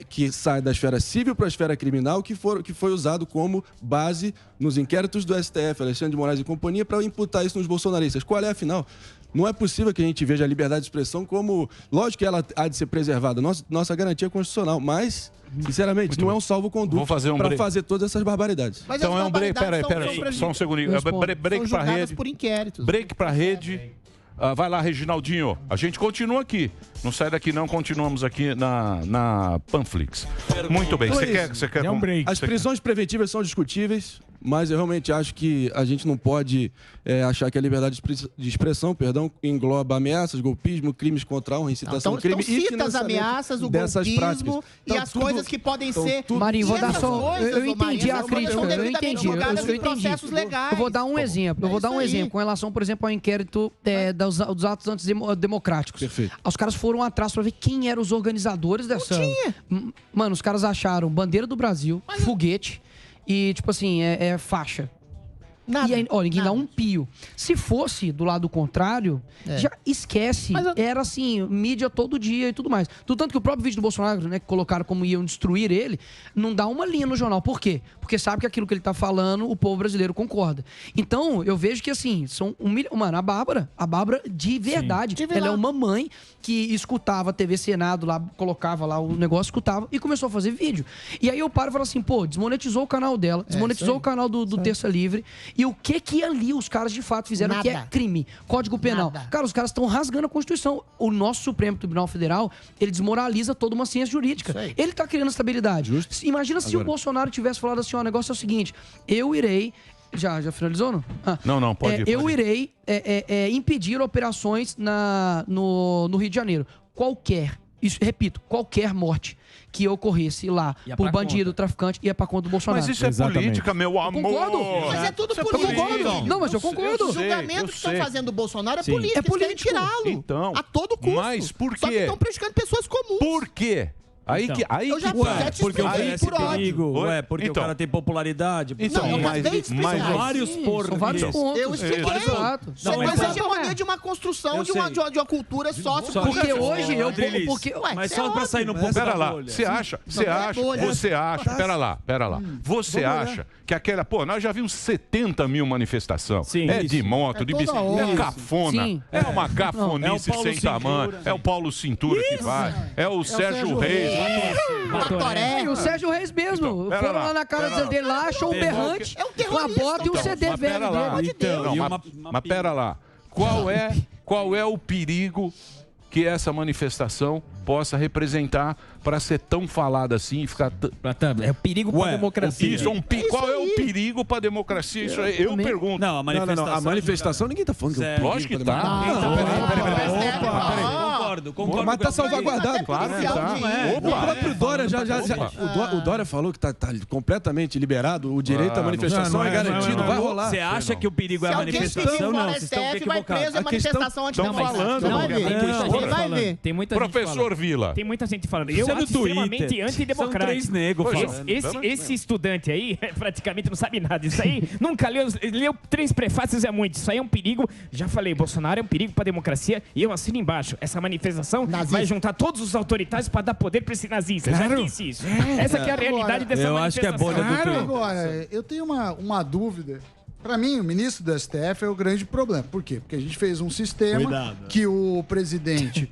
que sai da esfera civil para a esfera criminal, que foi usado como base nos inquéritos do STF, Alexandre de Moraes e companhia, para imputar isso nos bolsonaristas? Qual é, afinal? Não é possível que a gente veja a liberdade de expressão como... Lógico que ela há de ser preservada, nossa garantia constitucional, mas, sinceramente, não é um salvo-conduto para fazer todas essas barbaridades. Mas então é um break, peraí, só um segundinho. Break para rede. Por inquéritos. Break para rede. Vai lá, Reginaldinho. A gente continua aqui. Não sai daqui não, continuamos aqui na Panflix. Muito bem. Você quer um break. As prisões preventivas são discutíveis. mas eu realmente acho que a gente não pode achar que a liberdade de expressão, engloba ameaças, golpismo, crimes contra a honra, incitação ao crime. Então cita as ameaças, o golpismo e as coisas que podem ser... Marinho, vou dar só... Eu entendi a crítica, eu entendi. Eu vou dar um exemplo. Eu vou dar um exemplo com relação, por exemplo, ao inquérito dos atos antidemocráticos. Perfeito. Os caras foram atrás pra ver quem eram os organizadores dessa... Mano, os caras acharam bandeira do Brasil, foguete e, tipo assim, faixa. Nada, e aí, olha, ninguém dá um pio. Se fosse do lado contrário, já esquece. Era assim, mídia todo dia e tudo mais. Tanto que o próprio vídeo do Bolsonaro, né, que colocaram como iam destruir ele, não dá uma linha no jornal. Por quê? Porque sabe que aquilo que ele tá falando, o povo brasileiro concorda. Então, eu vejo que assim, são Mano, a Bárbara de verdade, ela é uma mãe que escutava a TV Senado lá, colocava lá o negócio, escutava e começou a fazer vídeo. E aí eu paro e falo assim, pô, desmonetizou o canal dela, desmonetizou o canal do Terça Livre. E o que ali os caras de fato fizeram que é crime, Código Penal. Cara, os caras estão rasgando a Constituição. O nosso Supremo Tribunal Federal, ele desmoraliza toda uma ciência jurídica. Ele tá criando estabilidade. Imagina se o Bolsonaro tivesse falado assim, ó, o negócio é o seguinte, eu irei... Já finalizou, não? Não, pode ir. Eu irei impedir operações no Rio de Janeiro. Repito, qualquer morte que ocorresse lá por bandido, traficante, ia pra conta do Bolsonaro. Mas isso é política, meu amor. Concordo. Mas é tudo política. Não, mas eu concordo. O julgamento que estão fazendo do Bolsonaro é político. É político. Eles querem tirá-lo. Então, a todo custo. Mas por quê? Só que estão prejudicando pessoas comuns. Por quê? Aí eu já te porque oferece por ódio. perigo, porque o cara tem popularidade. Mas vários São vários pontos. Eu expliquei. Mas a hegemonia de uma construção de uma cultura sociopolítica. Porque hoje Mas só pra sair no pouco Pera da lá, bolha. você acha, pera lá, você acha que aquela, nós já vimos 70 mil manifestações, de moto, de bicicleta, é cafona, é uma cafonice sem tamanho, é o Paulo Cintura que vai, é o Sérgio Reis, o Sérgio Reis mesmo, foram lá na casa dele lá, achou um berrante, uma bota e um CD velho dele. Mas pera lá, qual é o perigo que essa manifestação possa representar para ser tão falada assim e ficar... É o perigo para a democracia. Qual é o perigo para a democracia? Isso aí, eu pergunto. Não, a manifestação ninguém está falando que é lógico que tá. Concordo. Mas tá salvaguardado. Claro que tá. O próprio Dória o Dória falou que tá completamente liberado, o direito à manifestação é garantido, vai rolar. Você acha que o perigo é a manifestação? Não, vocês estão equivocados. A manifestação antidemocrática. Vai ver. Tem muita gente Professor Vila. Tem muita gente falando. Eu acho extremamente antidemocrático. São 3 negros falando. Esse estudante aí praticamente não sabe nada. Isso aí nunca leu 3 prefácios é muito. Isso aí é um perigo. Já falei, Bolsonaro é um perigo para a democracia e eu assino embaixo. Essa manifestação vai juntar todos os autoritários para dar poder para esse nazista. Já disse isso. Essa que é a realidade dessa manifestação. Eu acho que é bolha do Twitter. Agora, eu tenho uma dúvida. Para mim, o ministro do STF é o grande problema. Por quê? Porque a gente fez um sistema que o presidente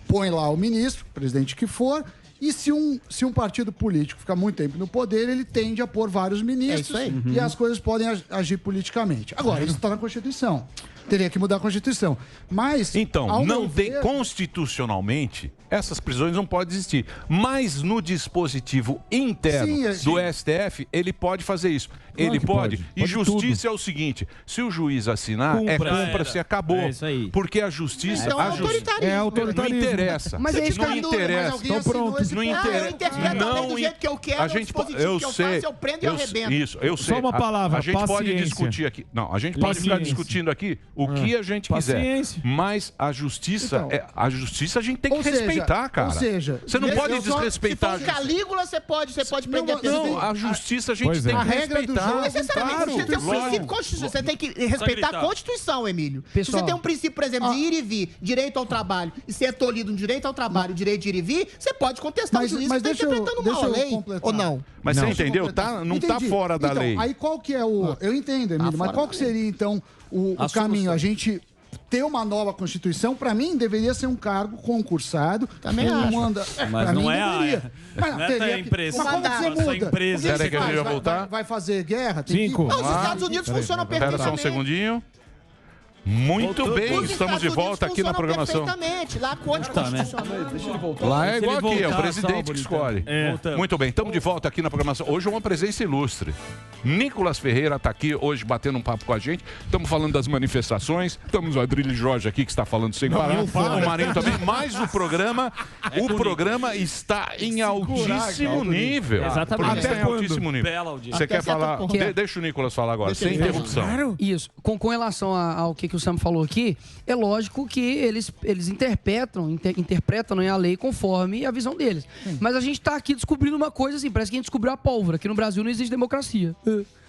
põe lá o ministro, presidente que for, e se um partido político ficar muito tempo no poder, ele tende a pôr vários ministros e as coisas podem agir politicamente. Agora, isso está na Constituição. Teria que mudar a Constituição. Mas, então, não tem constitucionalmente, essas prisões não podem existir. Mas no dispositivo interno do STF, ele pode fazer isso. Claro ele pode. E justiça tudo. É o seguinte: se o juiz assinar, cumpra-se, acabou. É isso aí. Porque a justiça. Então, é autoritarismo. Não interessa. Mas é isso que não interessa. Então pronto. Não interessa. Não do jeito que eu quero, a gente eu sei. Eu prendo e arrebento. Isso, eu sei. Só uma palavra. A gente pode discutir aqui. Não, a gente pode ficar discutindo aqui o que a gente quiser. Mas a justiça, a justiça a gente tem que respeitar, cara. Ou seja, você não pode desrespeitar. Se for Calígula, você pode prender a pessoa. Não, a justiça a gente tem que respeitar. Necessariamente, você tem um princípio constitucional. Você tem que respeitar a Constituição, Emílio. Se você tem um princípio, por exemplo, de ir e vir, direito ao trabalho, e ser tolhido no direito ao trabalho, direito de ir e vir, você pode contestar o juiz. Mas você está interpretando mal a lei, ou não? Mas você entendeu? Não está fora da lei. Aí qual que é o... Eu entendo, Emílio, mas qual que seria, então, o caminho? A gente... ter uma nova Constituição, para mim, deveria ser um cargo concursado. Também acho. Mas não é a... Mas não é empresa. Mas como você muda? Espera que a gente vai voltar. Vai fazer guerra? 5. Não, os Estados Unidos funcionam perfeitamente. Espera só um segundinho. Muito bem, Os estamos de Estados volta Unidos aqui na funcionam programação. perfeitamente, lá com anticonstitucional. Lá é Se igual ele aqui, é o voltar, presidente só, que escolhe. Voltamos. Muito bem, estamos de volta aqui na programação. Hoje é uma presença ilustre. Nicolas Ferreira está aqui hoje batendo um papo com a gente. Estamos falando das manifestações. Estamos o Adrilho Jorge aqui que está falando sem parar. O Marinho também. Mas o programa está em altíssimo nível. Exatamente. Está em altíssimo nível. Bela audiência. Você quer falar? Deixa o Nicolas falar agora, sem interrupção. Isso. Com relação ao que o Sam falou aqui, é lógico que eles interpretam a lei conforme a visão deles. Mas a gente está aqui descobrindo uma coisa assim, parece que a gente descobriu a pólvora, que no Brasil não existe democracia.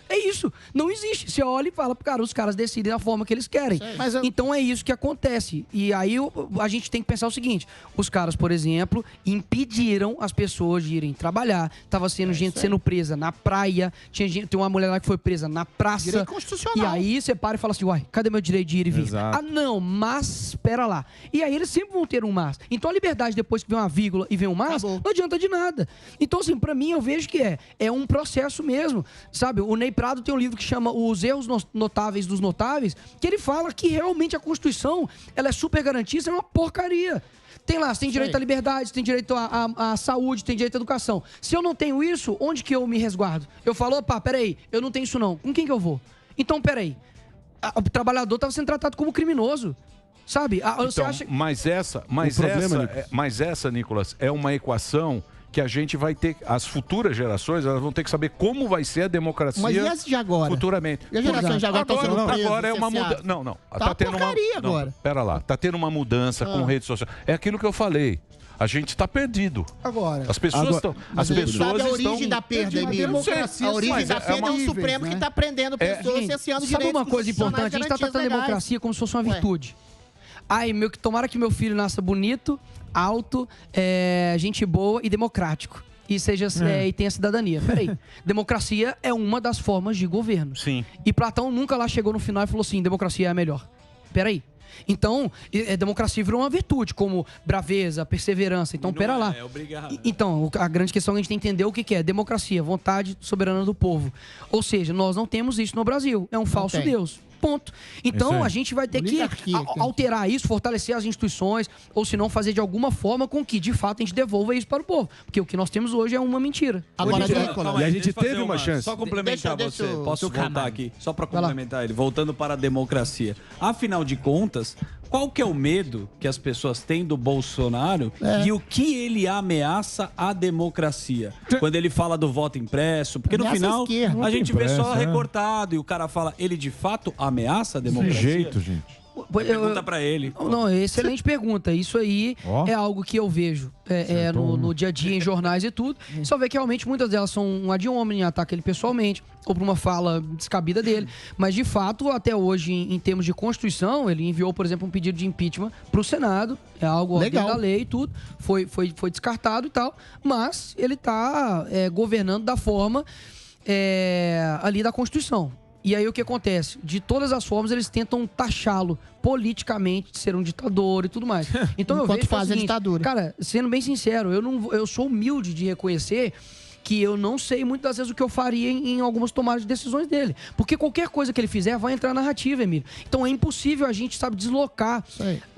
É isso, não existe. Você olha e fala, cara, os caras decidem da forma que eles querem. Então é isso que acontece. E aí a gente tem que pensar o seguinte: os caras, por exemplo, impediram as pessoas de irem trabalhar. Tava sendo gente sendo presa na praia. Tem uma mulher lá que foi presa na praça. Direito constitucional. E aí você para e fala assim, uai, cadê meu direito de ir e vir? Exato. Ah, não, mas espera lá. E aí eles sempre vão ter um mas. Então a liberdade, depois que vem uma vírgula e vem um mas, não adianta de nada. Então, assim, pra mim, eu vejo que é um processo mesmo. Sabe, o Ney Prado tem um livro que chama Os Erros Notáveis dos Notáveis, que ele fala que realmente a Constituição, ela é super garantista, é uma porcaria. Tem lá, você tem direito à liberdade, você tem direito à saúde, tem direito à educação. Se eu não tenho isso, onde que eu me resguardo? Eu falo, opa, peraí, eu não tenho isso não. Com quem que eu vou? Então, peraí. O trabalhador estava sendo tratado como criminoso. Sabe? Você acha... Mas essa, Nicolas, é uma equação que a gente vai ter, as futuras gerações, elas vão ter que saber como vai ser a democracia. Mas e as de agora? Futuramente. E as gerações de agora estão sendo presas, agora é uma mudança. Não. Tá tendo uma agora. Pera lá, tá tendo uma mudança com redes sociais. É aquilo que eu falei. A gente está perdido. Agora. As pessoas estão. As pessoas a origem estão... da perda, Emílio? A origem da perda é um Supremo que está prendendo pessoas cerceando direitos. Sabe uma coisa importante? A gente está tratando a democracia como se fosse uma virtude. Ai, tomara que meu filho nasça bonito, alto, gente boa e democrático. E e tenha cidadania. Peraí. Democracia é uma das formas de governo. Sim. E Platão nunca lá chegou no final e falou assim: democracia é a melhor. Peraí. Então, democracia virou uma virtude, como braveza, perseverança. Então, pera lá. Então, a grande questão é a gente tem que entender o que é democracia, vontade soberana do povo. Ou seja, nós não temos isso no Brasil. É um falso Deus. Ponto. Então, a gente vai ter que alterar isso, fortalecer as instituições, ou se não, fazer de alguma forma com que, de fato, a gente devolva isso para o povo. Porque o que nós temos hoje é uma mentira. Agora, e a gente teve uma chance. Só complementar você. Posso voltar aqui? Só para complementar ele. Voltando para a democracia. Afinal de contas, qual que é o medo que as pessoas têm do Bolsonaro e o que ele ameaça à democracia? Quando ele fala do voto impresso, porque no final a gente vê só recortado e o cara fala, ele de fato ameaça a democracia? De jeito, gente. Pergunta pra ele. Não, excelente pergunta. Isso aí é algo que eu vejo no dia a dia, em jornais e tudo. Só vê que realmente muitas delas são um ad hominem, ataca ele pessoalmente, ou por uma fala descabida dele. Mas, de fato, até hoje, em termos de Constituição, ele enviou, por exemplo, um pedido de impeachment pro Senado. É algo dentro da lei e tudo. Foi descartado e tal. Mas ele tá governando da forma ali da Constituição. E aí o que acontece? De todas as formas, eles tentam taxá-lo politicamente de ser um ditador e tudo mais. Então eu vejo faz a ditadura. Cara, sendo bem sincero, eu sou humilde de reconhecer que eu não sei muitas vezes o que eu faria em algumas tomadas de decisões dele. Porque qualquer coisa que ele fizer vai entrar na narrativa, Emílio. Então é impossível a gente, deslocar.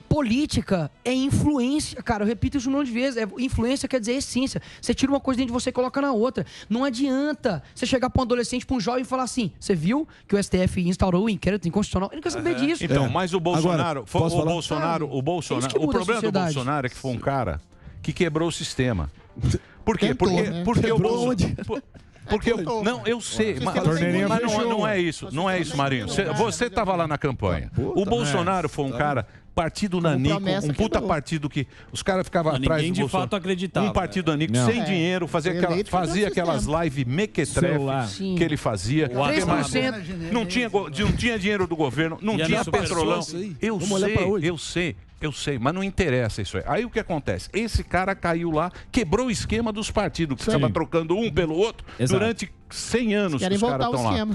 Política é influência, cara. Eu repito isso um monte de vezes. Influência quer dizer essência. Você tira uma coisa dentro de você e coloca na outra. Não adianta você chegar para um adolescente, para um jovem e falar assim: você viu que o STF instaurou o inquérito inconstitucional? Ele não quer saber disso. Então, mas o Bolsonaro... Agora, o problema do Bolsonaro é que foi um cara que quebrou o sistema. Por quê? Porque o Bolsonaro... Porque eu sei, mas não é isso, Marinho. Você estava lá na campanha. O Bolsonaro foi um cara, partido nanico, um puta partido que os caras ficavam atrás do Bolsonaro. De fato acreditava. Um partido nanico, sem dinheiro, fazia aquelas lives mequetrefe que ele fazia. Não tinha dinheiro do governo, não tinha petrolão. Eu sei, mas não interessa isso aí. Aí o que acontece? Esse cara caiu lá, quebrou o esquema dos partidos, que estava trocando um pelo outro durante 100 anos que os caras estão lá.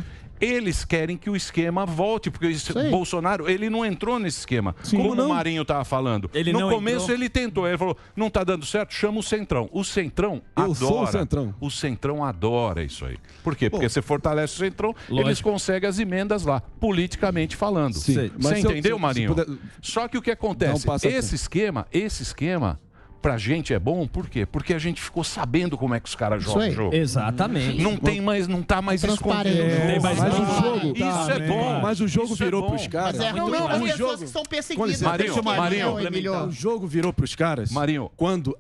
Eles querem que o esquema volte, porque o Bolsonaro, ele não entrou nesse esquema. Como o Marinho estava falando. No começo ele tentou, ele falou, não está dando certo, chama o Centrão. O Centrão sou o Centrão. O Centrão adora isso aí. Por quê? Porque você fortalece o Centrão, eles conseguem as emendas lá, politicamente falando. Sim. Você entendeu, Marinho? Só que o que acontece? Esse esquema... Pra gente é bom, por quê? Porque a gente ficou sabendo como é que os caras jogam o jogo. Exatamente. Não tá mais escondido. Mas o jogo... Isso é bom. Mas o jogo virou pros caras. As pessoas que são perseguidas. Marinho, o jogo virou pros caras. Marinho. Quando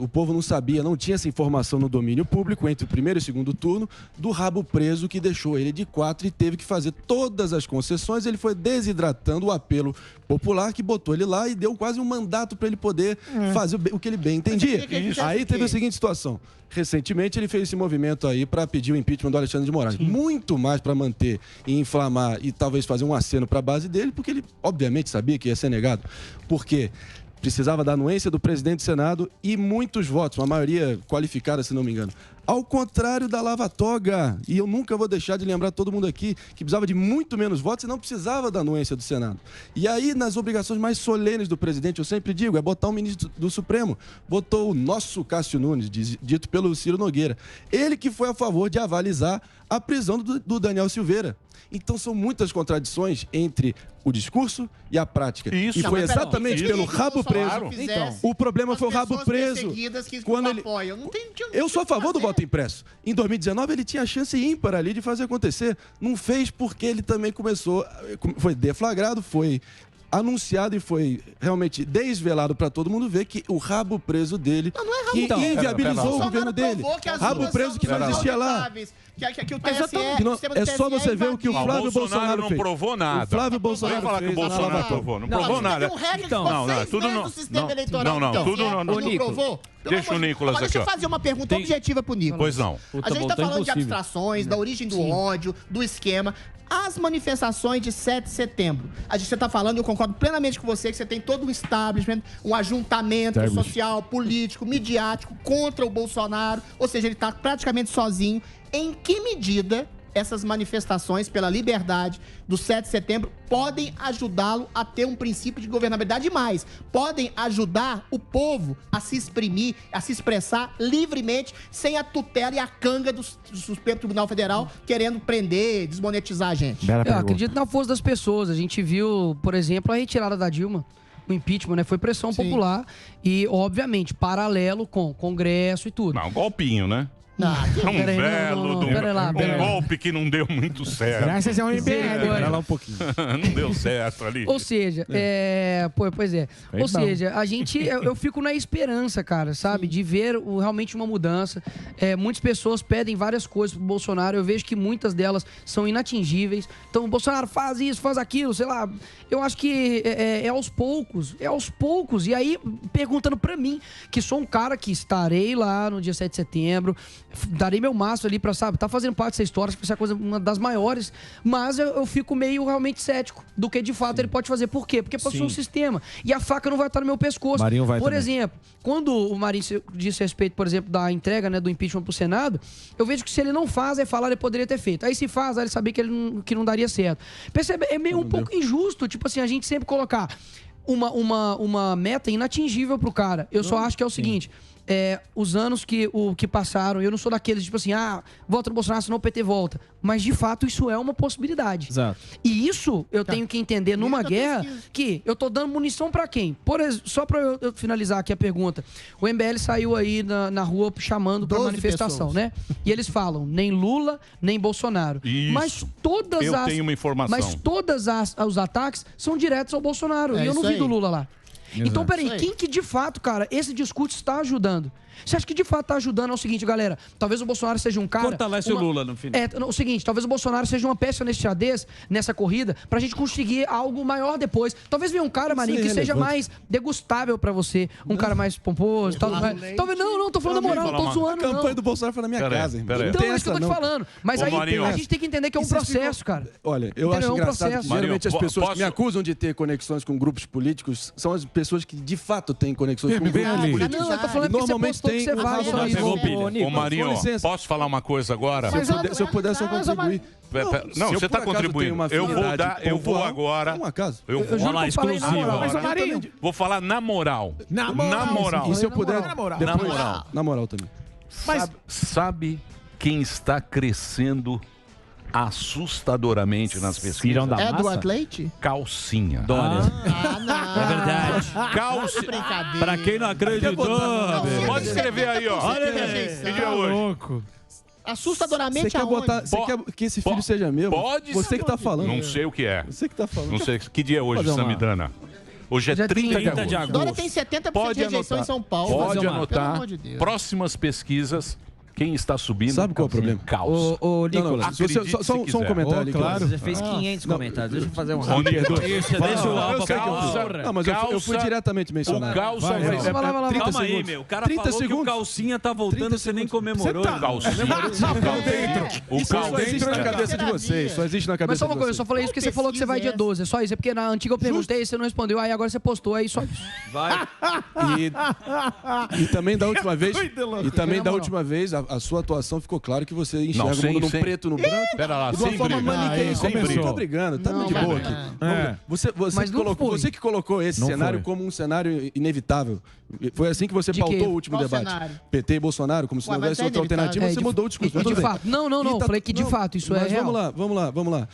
o povo não sabia, não tinha essa informação no domínio público entre o primeiro e o segundo turno, do rabo preso que deixou ele de 4 e teve que fazer todas as concessões. Ele foi desidratando o apelo popular que botou ele lá e deu quase um mandato para ele poder fazer o que ele bem entendia. Aí teve a seguinte situação. Recentemente ele fez esse movimento aí para pedir o impeachment do Alexandre de Moraes. Muito mais para manter e inflamar e talvez fazer um aceno para a base dele, porque ele obviamente sabia que ia ser negado. Por quê? Precisava da anuência do presidente do Senado e muitos votos, uma maioria qualificada, se não me engano. Ao contrário da Lava Toga, e eu nunca vou deixar de lembrar todo mundo aqui, que precisava de muito menos votos e não precisava da anuência do Senado. E aí, nas obrigações mais solenes do presidente, eu sempre digo, é botar um ministro do Supremo. Botou o nosso Cássio Nunes, dito pelo Ciro Nogueira. Ele que foi a favor de avalizar a prisão do Daniel Silveira. Então são muitas contradições entre o discurso e a prática. Isso. E foi exatamente pelo rabo preso. Então, o problema foi o rabo preso. Quando ele... Eu sou a favor do voto impresso. Em 2019 ele tinha a chance ímpar ali de fazer acontecer. Não fez porque ele também foi deflagrado, foi anunciado e foi realmente desvelado para todo mundo ver que o rabo preso dele que inviabilizou o governo dele. Rabo preso que não existia lá. É só você ver o que o Flávio Bolsonaro fez. Não provou nada. O Flávio Bolsonaro falar que o Bolsonaro provou. Não provou nada. Tudo não provou. Deixa o Nicolas aqui. Deixa eu fazer uma pergunta objetiva pro Nicolas. Pois não. A gente tá falando de abstrações, da origem do ódio, do esquema. As manifestações de 7 de setembro. Você está falando, eu concordo plenamente com você, que você tem todo um establishment, um ajuntamento social, político, midiático contra o Bolsonaro. Ou seja, ele está praticamente sozinho. Em que medida essas manifestações pela liberdade do 7 de setembro podem ajudá-lo a ter um princípio de governabilidade e mais, podem ajudar o povo a se exprimir, a se expressar livremente, sem a tutela e a canga do Supremo Tribunal Federal querendo prender, desmonetizar a gente? Eu acredito na força das pessoas. A gente viu, por exemplo, a retirada da Dilma, o impeachment, né? Foi pressão popular e, obviamente, paralelo com Congresso e tudo. Não, golpinho, né? Um golpe que não deu muito certo. Graças ao MBL. Espera lá um pouquinho. Não deu certo ali. Ou seja, pois é. Ou seja, eu fico na esperança, cara, sabe? De ver realmente uma mudança. Muitas pessoas pedem várias coisas pro Bolsonaro. Eu vejo que muitas delas são inatingíveis. Então, o Bolsonaro faz isso, faz aquilo, sei lá. Eu acho que é aos poucos. É aos poucos. E aí, perguntando pra mim, que sou um cara que estarei lá no dia 7 de setembro, darei meu máximo ali pra, sabe, tá fazendo parte dessa história, acho que vai ser a coisa, uma das maiores, mas eu fico meio realmente cético do que de fato ele pode fazer. Por quê? Porque passou um sistema e a faca não vai estar no meu pescoço. Por exemplo, quando o Marinho disse a respeito, por exemplo, da entrega, né, do impeachment pro Senado, eu vejo que se ele não faz, é falar, ele poderia ter feito. Aí se faz, aí ele sabia que não daria certo. Percebe? É meio pouco injusto, tipo assim, a gente sempre colocar uma meta inatingível pro cara. Eu só acho que é o seguinte... os anos que passaram, eu não sou daqueles, tipo assim, volta no Bolsonaro, senão o PT volta. Mas, de fato, isso é uma possibilidade. Exato. E isso eu tenho que entender numa guerra que eu tô dando munição pra quem? Só pra eu finalizar aqui a pergunta. O MBL saiu aí na rua chamando pra manifestação, pessoas, né? E eles falam, nem Lula, nem Bolsonaro. Isso. Mas tenho uma informação. Mas todos os ataques são diretos ao Bolsonaro. E eu não vi do Lula lá. Exato. Então, peraí, quem que de fato, cara, esse discurso está ajudando? Você acha que de fato está ajudando? É o seguinte, galera, talvez o Bolsonaro seja um cara... Fortalece o Lula no final. O seguinte, talvez o Bolsonaro seja uma peça nesse xadrez, nessa corrida, pra gente conseguir algo maior depois. Talvez venha um cara, Marinho, que seja mais degustável pra você, um cara mais pomposo, talvez não, tô falando da moral, não tô zoando, não. A campanha do Bolsonaro foi na minha casa, irmão. Então, é isso que eu tô te falando. Mas aí a gente tem que entender que é um processo, cara. Olha, eu acho engraçado que geralmente as pessoas que me acusam de ter conexões com grupos políticos são as pessoas pessoas que de fato têm conexões com o vem ali. Não, eu tô falando que normalmente você postou que tem. você vai só isso. Ô, Marinho, Com licença. posso falar uma coisa agora? Se eu puder só contribuir. Não, se eu você por está acaso contribuindo. tenho uma Eu vou afinidade eu vou pontual, agora. é um acaso. Eu vou juro que eu falei na moral. Mas, Marinho, vou falar na moral. Na moral. E se eu puder. Na moral. depois- Na moral. Na moral também. Mas- Sabe quem está crescendo assustadoramente nas pesquisas? Edward Leite? Calcinha. Dória. não. É verdade. Calcinha. Brincadeira. Pra quem não acreditou, Pode escrever aí, ó. Olha, Que dia é hoje? Louco. Assustadoramente Você quer aonde? botar. Você quer que esse filho seja meu? Pode Você ser. que tá falando. Não sei o que é. Você que tá falando. Não sei. Que dia é hoje, Fazer uma- Samidana? Hoje é 30 de agosto. Dória tem 70% Pode de rejeição anotar. em São Paulo. Pode Pelo anotar. amor de Deus. Próximas pesquisas. Quem está subindo? Sabe qual é o problema? Caos. Ô, Não, Nicolas, não, só um comentário ali. claro. você fez 500 comentários. Deixa eu fazer um Ô, rápido. Nicolas, Deixa o Alfa calça. Não, mas eu fui diretamente mencionado. O calça Vai, vai vai. ser. Vai lá. 30 Calma aí, segundos. meu. O cara 30 falou que o segundos. calcinha tá voltando, você nem comemorou. Você tá- Calcinha. O Isso só calcinha. existe na cabeça de vocês. Só existe na Mas cabeça só uma de coisa, eu vocês. só falei isso porque você falou que você vai dia 12. É só isso. É porque na antiga eu perguntei, você não respondeu. Aí agora você postou, aí só isso. Vai. E também da última vez, a sua atuação ficou claro que você enxerga o mundo no preto, no branco. Pera lá, E de uma sem forma briga. maniqueia. Sem Você briga. tá brigando, tá Não, de mas- boa aqui. É. Mas não foi. Você que colocou esse Não cenário foi. como um cenário inevitável. Foi assim que você De pautou quê? o último Qual debate. cenário? PT e Bolsonaro, como se Ué, não mas houvesse é outra alternativa, inevitável. você mudou o discurso. E Mas de tudo bem. fato. Não, falei que de fato, isso é Mas real. vamos lá.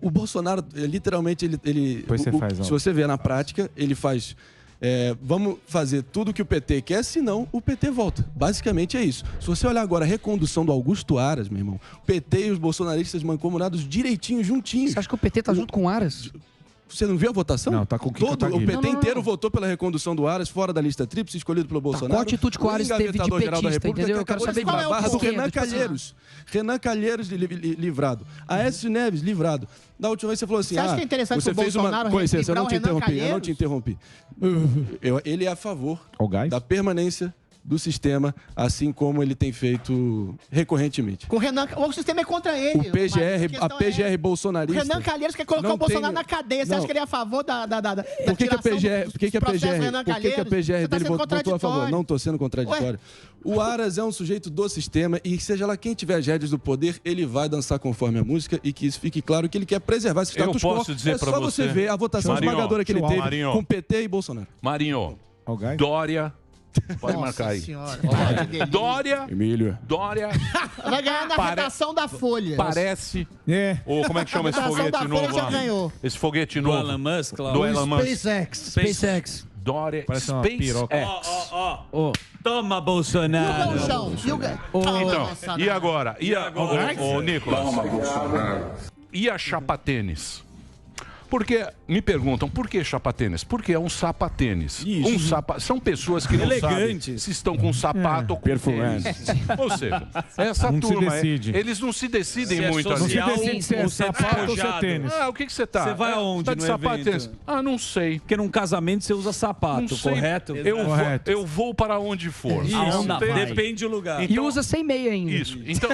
O Bolsonaro, literalmente, ele Depois você faz, ó. se você ver na prática, ele faz... vamos fazer tudo que o PT quer, senão o PT volta. Basicamente é isso. Se você olhar agora a recondução do Augusto Aras, meu irmão, o PT e os bolsonaristas mancomunados direitinho, juntinhos. Você acha que o PT tá junto com o Aras? Você não viu a votação? Não, tá com o Kim Todo o Kataguiri. PT Não. inteiro votou pela recondução do Aras, fora da lista tríplice, escolhido pelo Bolsonaro. qual atitude que o Aras teve de engavetador-geral da petista, República, entendeu? Eu que quero acabou de saber falar qual é o barra do porquê, Renan tipo assim. Calheiros. Renan Calheiros livrado. Aécio Neves livrado. Da última vez você falou assim, Você acha que é interessante você pro fez uma... Bolsonaro Com licença, eu não te livrar o Renan interrompi. Eu não te interrompi. Ele é a favor O gás? da permanência do sistema, assim como ele tem feito recorrentemente. Com o Renan, o sistema é contra ele. O PGR, Mas a PGR O bolsonarista... Renan Calheiros quer colocar não o Bolsonaro tem- na cadeia. Você não. acha que ele é a favor da Por que a tiração PGR, dos por que a processos do PGR, Renan por que a Calheiros? PGR Você tá dele sendo votou a favor? contraditório. Não estou sendo contraditório. O Aras é um sujeito do sistema e seja lá quem tiver as rédeas do poder, ele vai dançar conforme a música e que isso fique claro que ele quer preservar esse status quo. posso dizer É pra só você você- ver a votação Marinho, esmagadora que ele teve Marinho. com PT e Bolsonaro. Marinho, O gás? Dória. Pode Nossa marcar aí. senhora. Olha que delícia. Dória. Emílio. Dória. Vai ganhar na redação da Folha. Parece. É. Ou como é que chama esse Redação foguete da Folha novo já lá? ganhou. Esse foguete Do novo. Elon Musk, lá. Do Elon Musk. SpaceX. Dória. Parece uma SpaceX. piroca. Ó. Toma, Bolsonaro. Chão. E o Então, e agora? Ô, Nicolas. E a chapa tênis? Porque me perguntam, por que chapa tênis? Porque é um sapatênis. São pessoas que não sabem Elegantes. se estão com sapato ou com Perfumado. tênis. Ou seja, essa Não se turma, decide. eles não se decidem Se é muito Não se social, assim. decide se é ou você é sapato ou se é despojado. tênis. Ah, o que você tá? Você vai aonde Tá de no sapato evento? tênis? Ah, não sei. Porque num casamento você usa Não sapato, sei. correto? Correto. Eu vou para onde for. Aonde Tem- vai. Depende do lugar. E usa sem meia ainda. Isso. Então,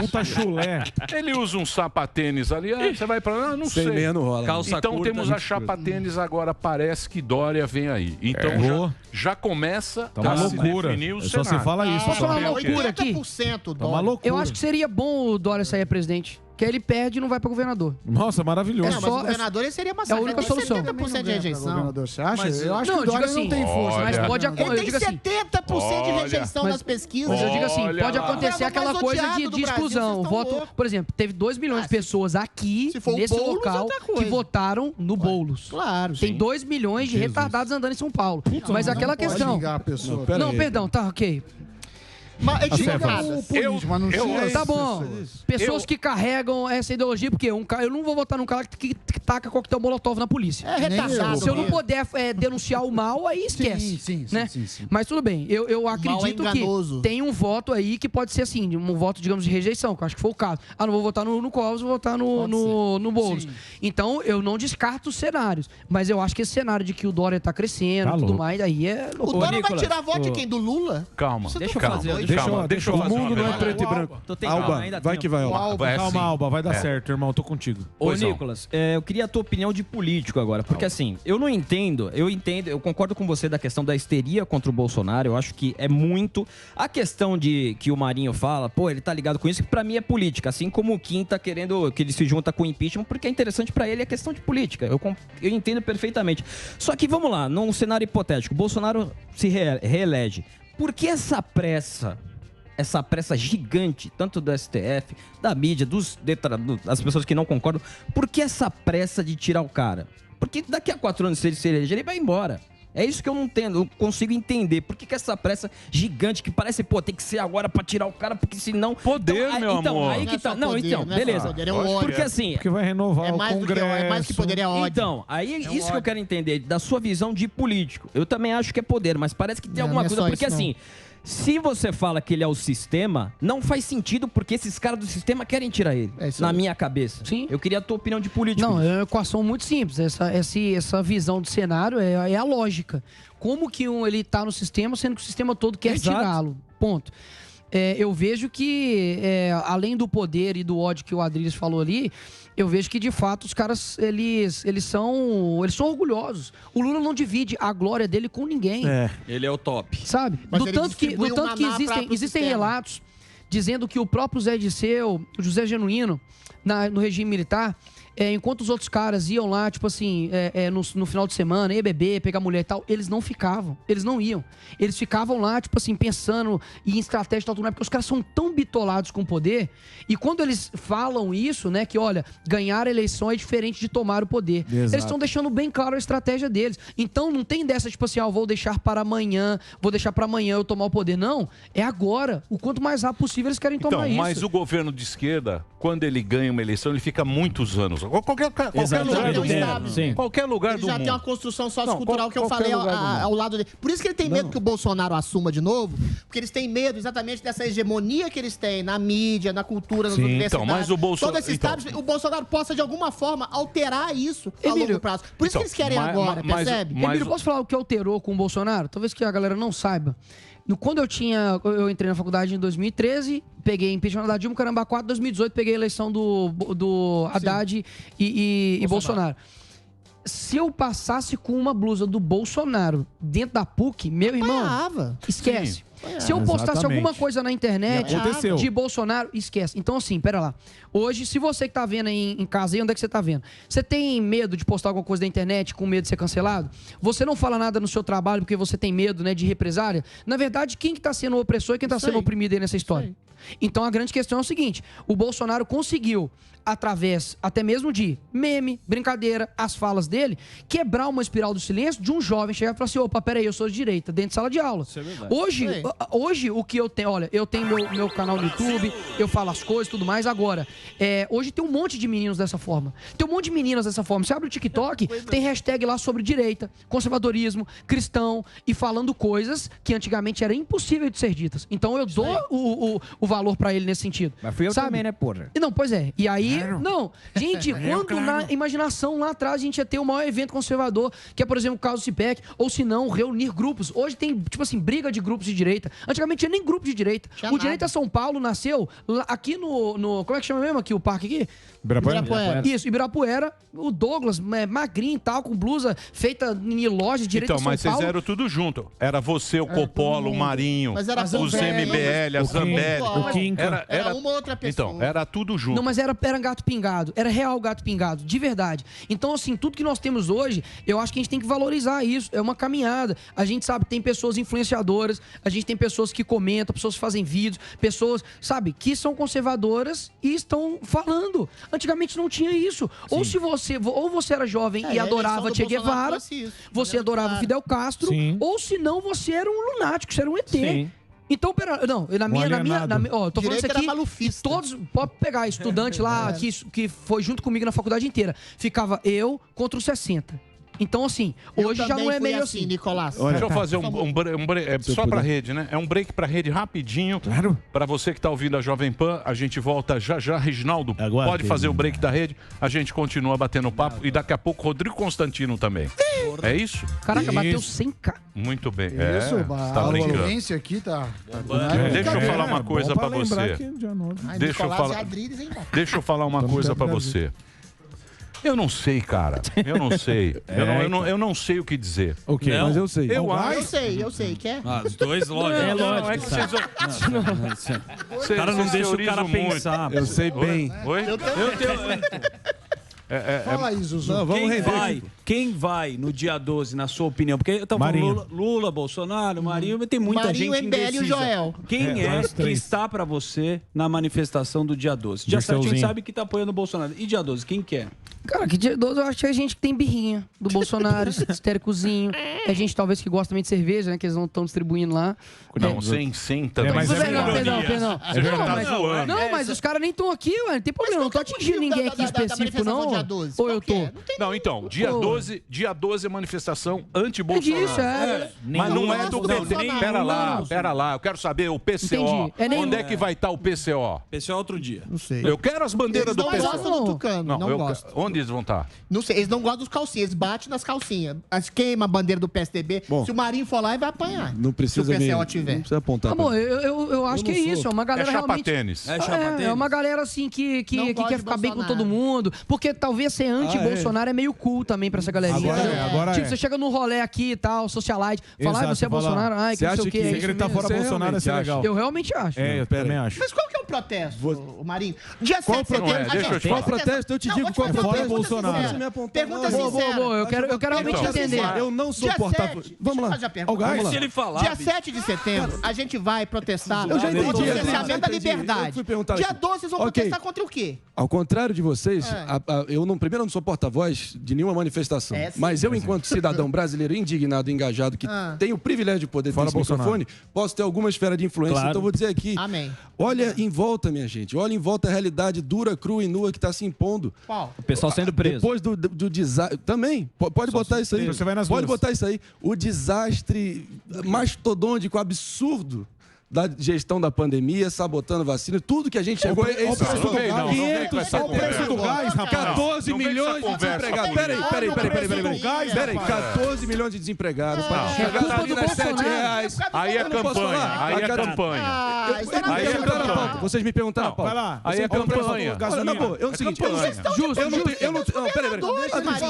Puta chulé. ele usa um sapatênis ali. Ah, você vai para lá? Não Sem sei. meia não rola. Calça Então curta, temos a chapa tênis agora, parece que Dória vem aí. Então já começa Tá uma a se loucura. definir o É só você cenário. fala isso. Posso só. falar uma loucura aqui? 80% Tá uma dólar. loucura. Eu acho que seria bom o Dória sair a presidente. Que aí ele perde e não vai pra governador. Nossa, maravilhoso. Não, mas o governador ele seria massacre. É a única Ele tem solução. 70% de rejeição. Governador, você acha? Mas- eu acho Não, que o eu digo Dória assim, não tem força. mas pode Ele acontecer. Eu tem digo assim, 70% de Olha. rejeição Mas- nas pesquisas. Mas eu digo assim, Olha pode lá. acontecer O aquela mais coisa odiado de do Brasil, exclusão. vocês estão Voto, loucos. por exemplo, teve 2 milhões de pessoas aqui, se for o nesse Boulos, local, outra que coisa. votaram no Boulos. Claro. Tem 2 milhões de retardados andando em São Paulo. Mas aquela Pode questão. ligar a pessoa. Pera Não, aí. perdão, tá, ok. Mas é Xinga equivocado. o político, mas não xinga Tá isso. bom. Pessoas que carregam essa ideologia, porque eu não vou votar num cara que taca coquetel molotov na polícia. É retardado. Se eu não puder denunciar o mal, aí esquece. Sim, né? sim. Mas tudo bem, eu acredito que enganoso. tem um voto aí que pode ser assim, um voto, digamos, de rejeição, que eu acho que foi o caso. Ah, não vou votar no Covas, vou votar no Boulos. Sim. Então, eu não descarto os cenários. Mas eu acho que esse cenário de que o Dória tá crescendo Tá e tudo louco. mais, aí é O loucura. Dória vai Nicolas, tirar voto de quem? Do Lula? Calma. Você Deixa eu tá fazer, doido? Deixa eu O fazer mundo uma não é pergunta. preto e branco. Alba, vai que vai, Alba. Calma, Alba, vai dar certo, irmão. Tô contigo. Ô, Nicolas, eu queria a tua opinião de político agora. Porque assim, eu não entendo, eu concordo com você da questão da histeria contra o Bolsonaro. Eu acho que é muito. A questão de que o Marinho fala, pô, ele tá ligado com isso, que pra mim é política. Assim como o Kim tá querendo que ele se junta com o impeachment, porque é interessante pra ele a questão de política. Eu entendo perfeitamente. Só que vamos lá, num cenário hipotético, Bolsonaro se reelege. Por que essa pressa gigante, tanto do STF, da mídia, das pessoas que não concordam, por que essa pressa de tirar o cara? Porque daqui a 4 anos, se ele se eleger, ele vai embora. É isso que eu não entendo, eu consigo entender. Por que essa pressa gigante que parece, pô, tem que ser agora pra tirar o cara, porque senão... Poder, então, meu amor. Aí que tá. Não, poder, então, não é beleza. só poder, é ódio. Porque assim... Porque vai renovar o Congresso. É mais que poder, é ódio. Então, aí é isso que eu quero entender, da sua visão de político. Eu também acho que é poder, mas parece que tem alguma coisa, porque assim... Se você fala que ele é o sistema, não faz sentido porque esses caras do sistema querem tirar ele. Na minha cabeça. Sim. Eu queria a tua opinião de político. Não, é uma equação muito simples. Essa visão do cenário é a lógica. Como que ele tá no sistema, sendo que o sistema todo quer tirá-lo. Ponto. Eu vejo que, além do poder e do ódio que o Adriles falou ali, eu vejo que, de fato, os caras, eles são orgulhosos. O Lula não divide a glória dele com ninguém. Ele é o top. Sabe? Mas Do ele tanto que distribui um maná existem sistema. relatos dizendo que o próprio Zé Disseu, o José Genuíno, no regime militar, enquanto os outros caras iam lá, tipo assim, no final de semana, ia beber, pegar mulher e tal, eles não ficavam, eles não iam. Eles ficavam lá, tipo assim, pensando em estratégia e tal, porque os caras são tão bitolados com o poder, e quando eles falam isso, né, que olha, ganhar a eleição é diferente de tomar o poder. Exato. Eles estão deixando bem claro a estratégia deles. Então não tem dessa, tipo assim, vou deixar para amanhã, vou deixar para amanhã eu tomar o poder. Não, é agora. O quanto mais rápido possível eles querem tomar isso. Mas o governo de esquerda, quando ele ganha uma eleição, ele fica muitos anos. Qualquer lugar do mundo. Sim. Qualquer lugar Ele do já mundo. tem uma construção sociocultural que eu qualquer falei lugar do mundo. ao lado dele. Por isso que ele tem medo que o Bolsonaro assuma de novo, porque eles têm medo exatamente dessa hegemonia que eles têm na mídia, na cultura, nas universidades. Então, mas o Bolsonaro... Todo esse estado, o Bolsonaro possa, de alguma forma, alterar isso a longo prazo. Por isso que eles querem agora, percebe? Emílio, posso falar o que alterou com o Bolsonaro? Talvez que a galera não saiba. Quando eu entrei na faculdade em 2013, peguei impeachment da Dilma, caramba, 4, 2018, peguei a eleição do Haddad e Bolsonaro. Se eu passasse com uma blusa do Bolsonaro dentro da PUC, meu irmão, esquece. Sim. Se eu postasse Exatamente. alguma coisa na internet de Bolsonaro, esquece. Então, assim, pera lá. Hoje, se você que tá vendo aí em casa, aí onde é que você tá vendo? Você tem medo de postar alguma coisa na internet com medo de ser cancelado? Você não fala nada no seu trabalho porque você tem medo, né, de represália? Na verdade, quem que tá sendo o opressor e quem tá sendo oprimido aí nessa história? Então, a grande questão é o seguinte. O Bolsonaro conseguiu, através até mesmo de meme, brincadeira, as falas dele, quebrar uma espiral do silêncio de um jovem chegar e falar assim, opa, peraí, eu sou de direita, dentro de sala de aula. Isso é verdade. Hoje, o que eu tenho, olha, eu tenho meu canal no YouTube, eu falo as coisas e tudo mais. Agora, hoje tem um monte de meninos dessa forma. Tem um monte de meninas dessa forma. Você abre o TikTok, tem hashtag lá sobre direita, conservadorismo, cristão, e falando coisas que antigamente era impossível de ser ditas. Então eu dou o valor pra ele nesse sentido. Mas fui eu também, né, porra? Não, pois é. E aí, não. Gente, quando na imaginação lá atrás a gente ia ter o maior evento conservador, que é, por exemplo, o caso do CIPEC, ou se não, reunir grupos. Hoje tem, tipo assim, briga de grupos de direita. Antigamente tinha nem grupo de direita. O Direita São Paulo nasceu aqui no... Como é que chama mesmo aqui o parque aqui? Ibirapuera. Isso, Ibirapuera. O Douglas, magrinho e tal, com blusa feita em loja de direita Então, São Paulo. mas vocês eram tudo junto. Era você, o Coppola, o Marinho, Mas era os MBL, a Zambelli. O Kinka. Era uma outra pessoa. Então, era tudo junto. Não, mas era gato pingado. Era real gato pingado, de verdade. Então, assim, tudo que nós temos hoje, eu acho que a gente tem que valorizar isso. É uma caminhada. A gente sabe que tem pessoas influenciadoras, a gente tem pessoas que comentam, pessoas que fazem vídeos, pessoas, sabe, que são conservadoras e estão falando. Antigamente não tinha isso. Ou se você era jovem e adorava Che Guevara, você adorava Fidel Castro, ou se não, você era um lunático, você era um ET. Sim. Então, pera, não, tô falando isso aqui, todos, pode pegar estudante lá que foi junto comigo na faculdade inteira. Ficava eu contra os 60. Então, assim, hoje já não é meio assim. Nicolás. Deixa eu fazer um break, só pra rede, né? É um break pra rede rapidinho. Claro. Pra você que tá ouvindo a Jovem Pan, a gente volta já. Reginaldo, pode fazer o break da rede. A gente continua batendo papo. E daqui a pouco, Rodrigo Constantino também. É isso? Caraca, bateu 100k. Muito bem. Isso, tá a brincando. audiência aqui tá... Deixa eu falar uma coisa pra você. Deixa eu falar uma coisa pra você. Eu não sei, cara. Eu não sei. Eu não sei o que dizer. Ok, mas eu sei. Eu sei. Quer? Os dois, lógico. É lógico. É que vocês... O cara não deixa o cara pensar. Eu sei bem. Oi? Fala aí, Zuzu. Não, quem vai no dia 12, na sua opinião? Porque eu tava falando Lula, Bolsonaro, Marinho, tem muita gente indecisa. Marinho, MBL e o Joel. Quem é que está pra você na manifestação do dia 12? Dia 7 a gente sabe que tá apoiando o Bolsonaro. E dia 12, quem quer? Cara, que dia 12 eu acho que é gente que tem birrinha do Bolsonaro, histéricozinho. É gente talvez que gosta também de cerveja, né? Que eles não estão distribuindo lá. Não, sem também. Perdão. Não, mas os caras nem estão aqui, ué. Não tem problema. Não tô atingindo ninguém aqui específico, não. Ou eu tô? Não, então, dia 12 é manifestação anti-Bolsonaro. É disso, Mas não é do PT. Pera lá. Eu quero saber o PCO. Onde é que vai estar o PCO? PCO outro dia. Não sei. Eu quero as bandeiras do PCO. Eles não gostam do Tucano, não gostam. Onde eles vão estar? Não sei, eles não gostam dos calcinhas, eles batem nas calcinhas. Queima a bandeira do PSDB. Bom, se o Marinho for lá, ele vai apanhar. Não precisa se o PCO tiver. Não precisa apontar. Amor, eu acho que é isso. É uma galera realmente... tênis. É uma galera assim que quer ficar bem com todo mundo. Porque talvez ser anti-Bolsonaro é meio cool também pra essa galerinha. Tipo, você chega num rolê aqui e tal, socialite, fala, você é Bolsonaro, que não sei o que. Se gritar fora Bolsonaro é ser legal. Eu realmente acho. Eu também acho. Mas qual que é o protesto, o Marinho? Dia 7 de setembro... Qual protesto? Eu te digo qual protesto. Bolsonaro. Pergunta sincera. Eu quero realmente entender. Eu não sou porta-voz. Vamos lá. Se ele falar... Dia 7 de setembro, a gente vai protestar Eu já entendi. contra o cerceamento da liberdade. Eu fui perguntar Dia aqui. 12 vocês vão protestar contra o quê? Ao contrário de vocês, eu primeiro não sou porta-voz de nenhuma manifestação. Mas eu, enquanto cidadão brasileiro indignado e engajado, que tenho o privilégio de poder ter esse microfone, posso ter alguma esfera de influência. Claro. Então eu vou dizer aqui, olha em volta, minha gente, olha em volta a realidade dura, crua e nua que está se impondo. Qual? O pessoal sendo preso. Depois do desastre... Também, pode botar isso aí. Você vai nas pode ruas. botar isso aí. O desastre mastodôntico, absurdo da gestão da pandemia, sabotando vacina, tudo que a gente chegou... O preço do gás, rapaz. 14 milhões de desempregados. Peraí. 14 milhões de desempregados. Chegar ali nas R$7. Aí é campanha. Vocês me perguntaram a pauta. Vai lá. Aí é campanha. Olha, na boa, é o seguinte... Eu não tenho... Peraí.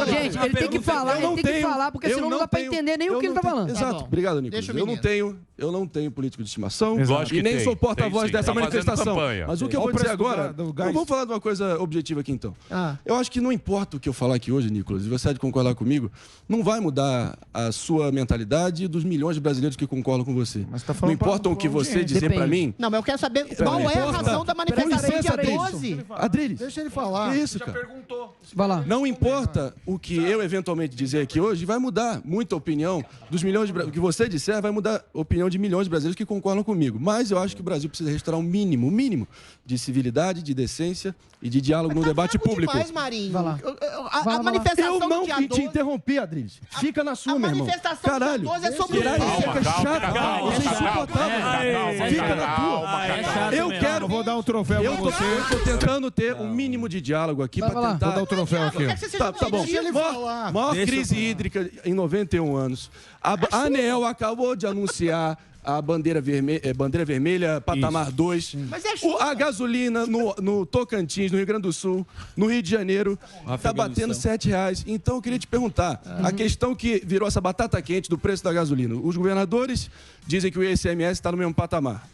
Gente, ele tem que falar, porque senão não dá pra entender nem o que ele tá falando. Exato. Obrigado, Nicolas. Eu não tenho político de estimação. Lógico e nem tem, sou porta-voz dessa manifestação. Mas o que eu vou dizer agora... Vamos falar de uma coisa objetiva aqui, então. Eu acho que não importa o que eu falar aqui hoje, Nicolas, e você há de concordar comigo, não vai mudar a sua mentalidade e dos milhões de brasileiros que concordam com você. Não importa o que você dizer pra mim... Não, mas eu quero saber qual é a razão da manifestação dia 12. Adriles. Deixa ele falar. Que isso, cara? Vai lá. Não importa o que eu eventualmente dizer aqui hoje, vai mudar muita opinião dos milhões de... O que você disser vai mudar a opinião de milhões de brasileiros que concordam comigo. Mas eu acho que o Brasil precisa restaurar um mínimo de civilidade, de decência e de diálogo no debate público. Demais, Marinho. Vai lá. A manifestação eu não do dia 12... te interrompi, Adriles. Fica na sua, meu irmão. A manifestação Caralho. do dia 12 é sobre o quê? Fica chato. Você é insuportável. Fica na tua. Eu quero... Vou dar um troféu pra você. Eu tô tentando ter um mínimo de diálogo aqui pra tentar... Vou dar o troféu aqui. Tá bom. Maior crise hídrica em 91 anos. A ANEEL acabou de anunciar a bandeira vermelha, patamar 2. A gasolina no Tocantins, no Rio Grande do Sul, no Rio de Janeiro, está batendo R$7. Então, eu queria te perguntar, a questão que virou essa batata quente do preço da gasolina. Os governadores dizem que o ICMS está no mesmo patamar.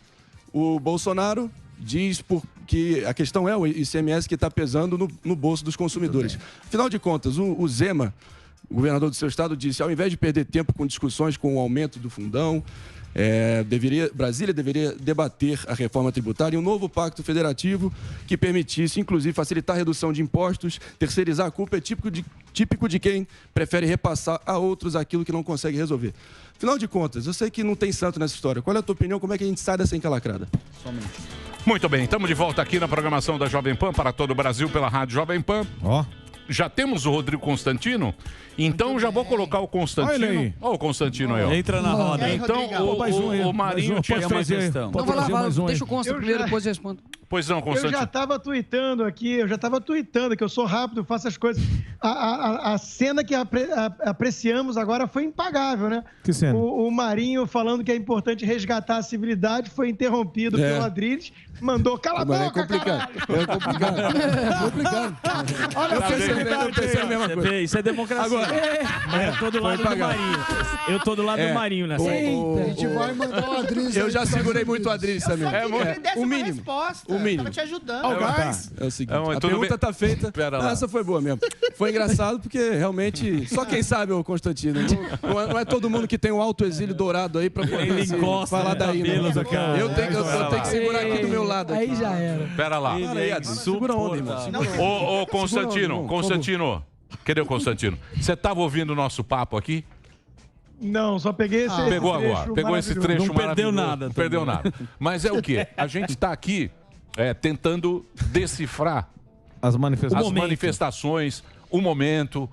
O Bolsonaro diz que a questão é o ICMS que está pesando no bolso dos consumidores. Afinal de contas, o Zema, o governador do seu estado, disse, ao invés de perder tempo com discussões com o aumento do fundão, Brasília deveria debater a reforma tributária e um novo pacto federativo que permitisse, inclusive, facilitar a redução de impostos. Terceirizar a culpa é típico de quem prefere repassar a outros aquilo que não consegue resolver. Afinal de contas, eu sei que não tem santo nessa história. Qual é a tua opinião? Como é que a gente sai dessa encalacrada? Somente. Muito bem, estamos de volta aqui na programação da Jovem Pan para todo o Brasil pela Rádio Jovem Pan. já temos o Rodrigo Constantino? Então já vou colocar o Constantino. Olha o Constantino aí, ó. Entra na roda. Então o Marinho tinha uma questão. Então vai lá, deixa o Constantino primeiro, depois eu respondo. Pois não, Constantino. Eu já estava tweetando aqui, que eu sou rápido, faço as coisas. A cena que apreciamos agora foi impagável, né? Que cena? O Marinho falando que é importante resgatar a civilidade foi interrompido pelo Adriles, mandou cala a boca, É complicado. Olha, eu pensei a mesma coisa. Isso é democracia. Agora, mas eu tô do lado do Marinho. Eu tô do lado do Marinho nessa aí. A gente vai mandar o Adriles. Eu já segurei muito o Adriles também. O mínimo. O mínimo. Tava te ajudando. É o seguinte, a pergunta tá feita. Essa foi boa mesmo. Foi engraçado porque realmente só quem sabe o Constantino. Não é todo mundo que tem o alto exílio dourado aí pra poder falar daí. Eu tenho que segurar aqui do meu lado. Aí já era. Pera lá. Segura onda, irmão. Ô, Constantino. Cadê o Constantino? Você tava ouvindo o nosso papo aqui? Não, só peguei esse Pegou agora. Pegou esse trecho maravilhoso. Não perdeu nada. Não perdeu nada. Mas é o quê? A gente tá aqui tentando decifrar as manifestações, o momento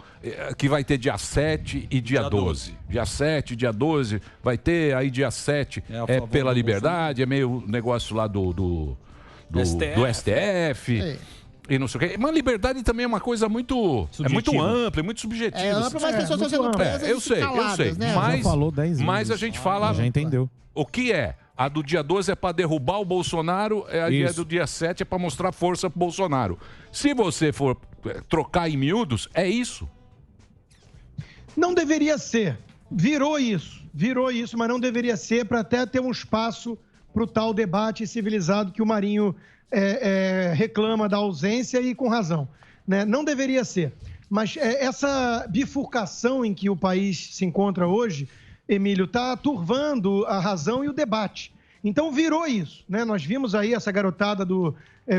que vai ter dia 7 e dia 12. Dia 7, dia 12, vai ter, aí dia 7 pela liberdade, é meio negócio lá do STF. E não sei o quê. Mas liberdade também é uma coisa muito ampla, muito subjetiva. É ampla, mas as pessoas estão sendo presas eu sei. Né? Mas, falou 10 anos. Mas a gente fala... Já entendeu. O que é? A do dia 12 é para derrubar o Bolsonaro, a do dia 7 é para mostrar força pro Bolsonaro. Se você for trocar em miúdos, é isso? Não deveria ser. Virou isso, mas não deveria ser para até ter um espaço para o tal debate civilizado que o Marinho reclama da ausência e com razão. Né? Não deveria ser. Mas essa bifurcação em que o país se encontra hoje, Emílio, está turvando a razão e o debate. Então virou isso, né? Nós vimos aí essa garotada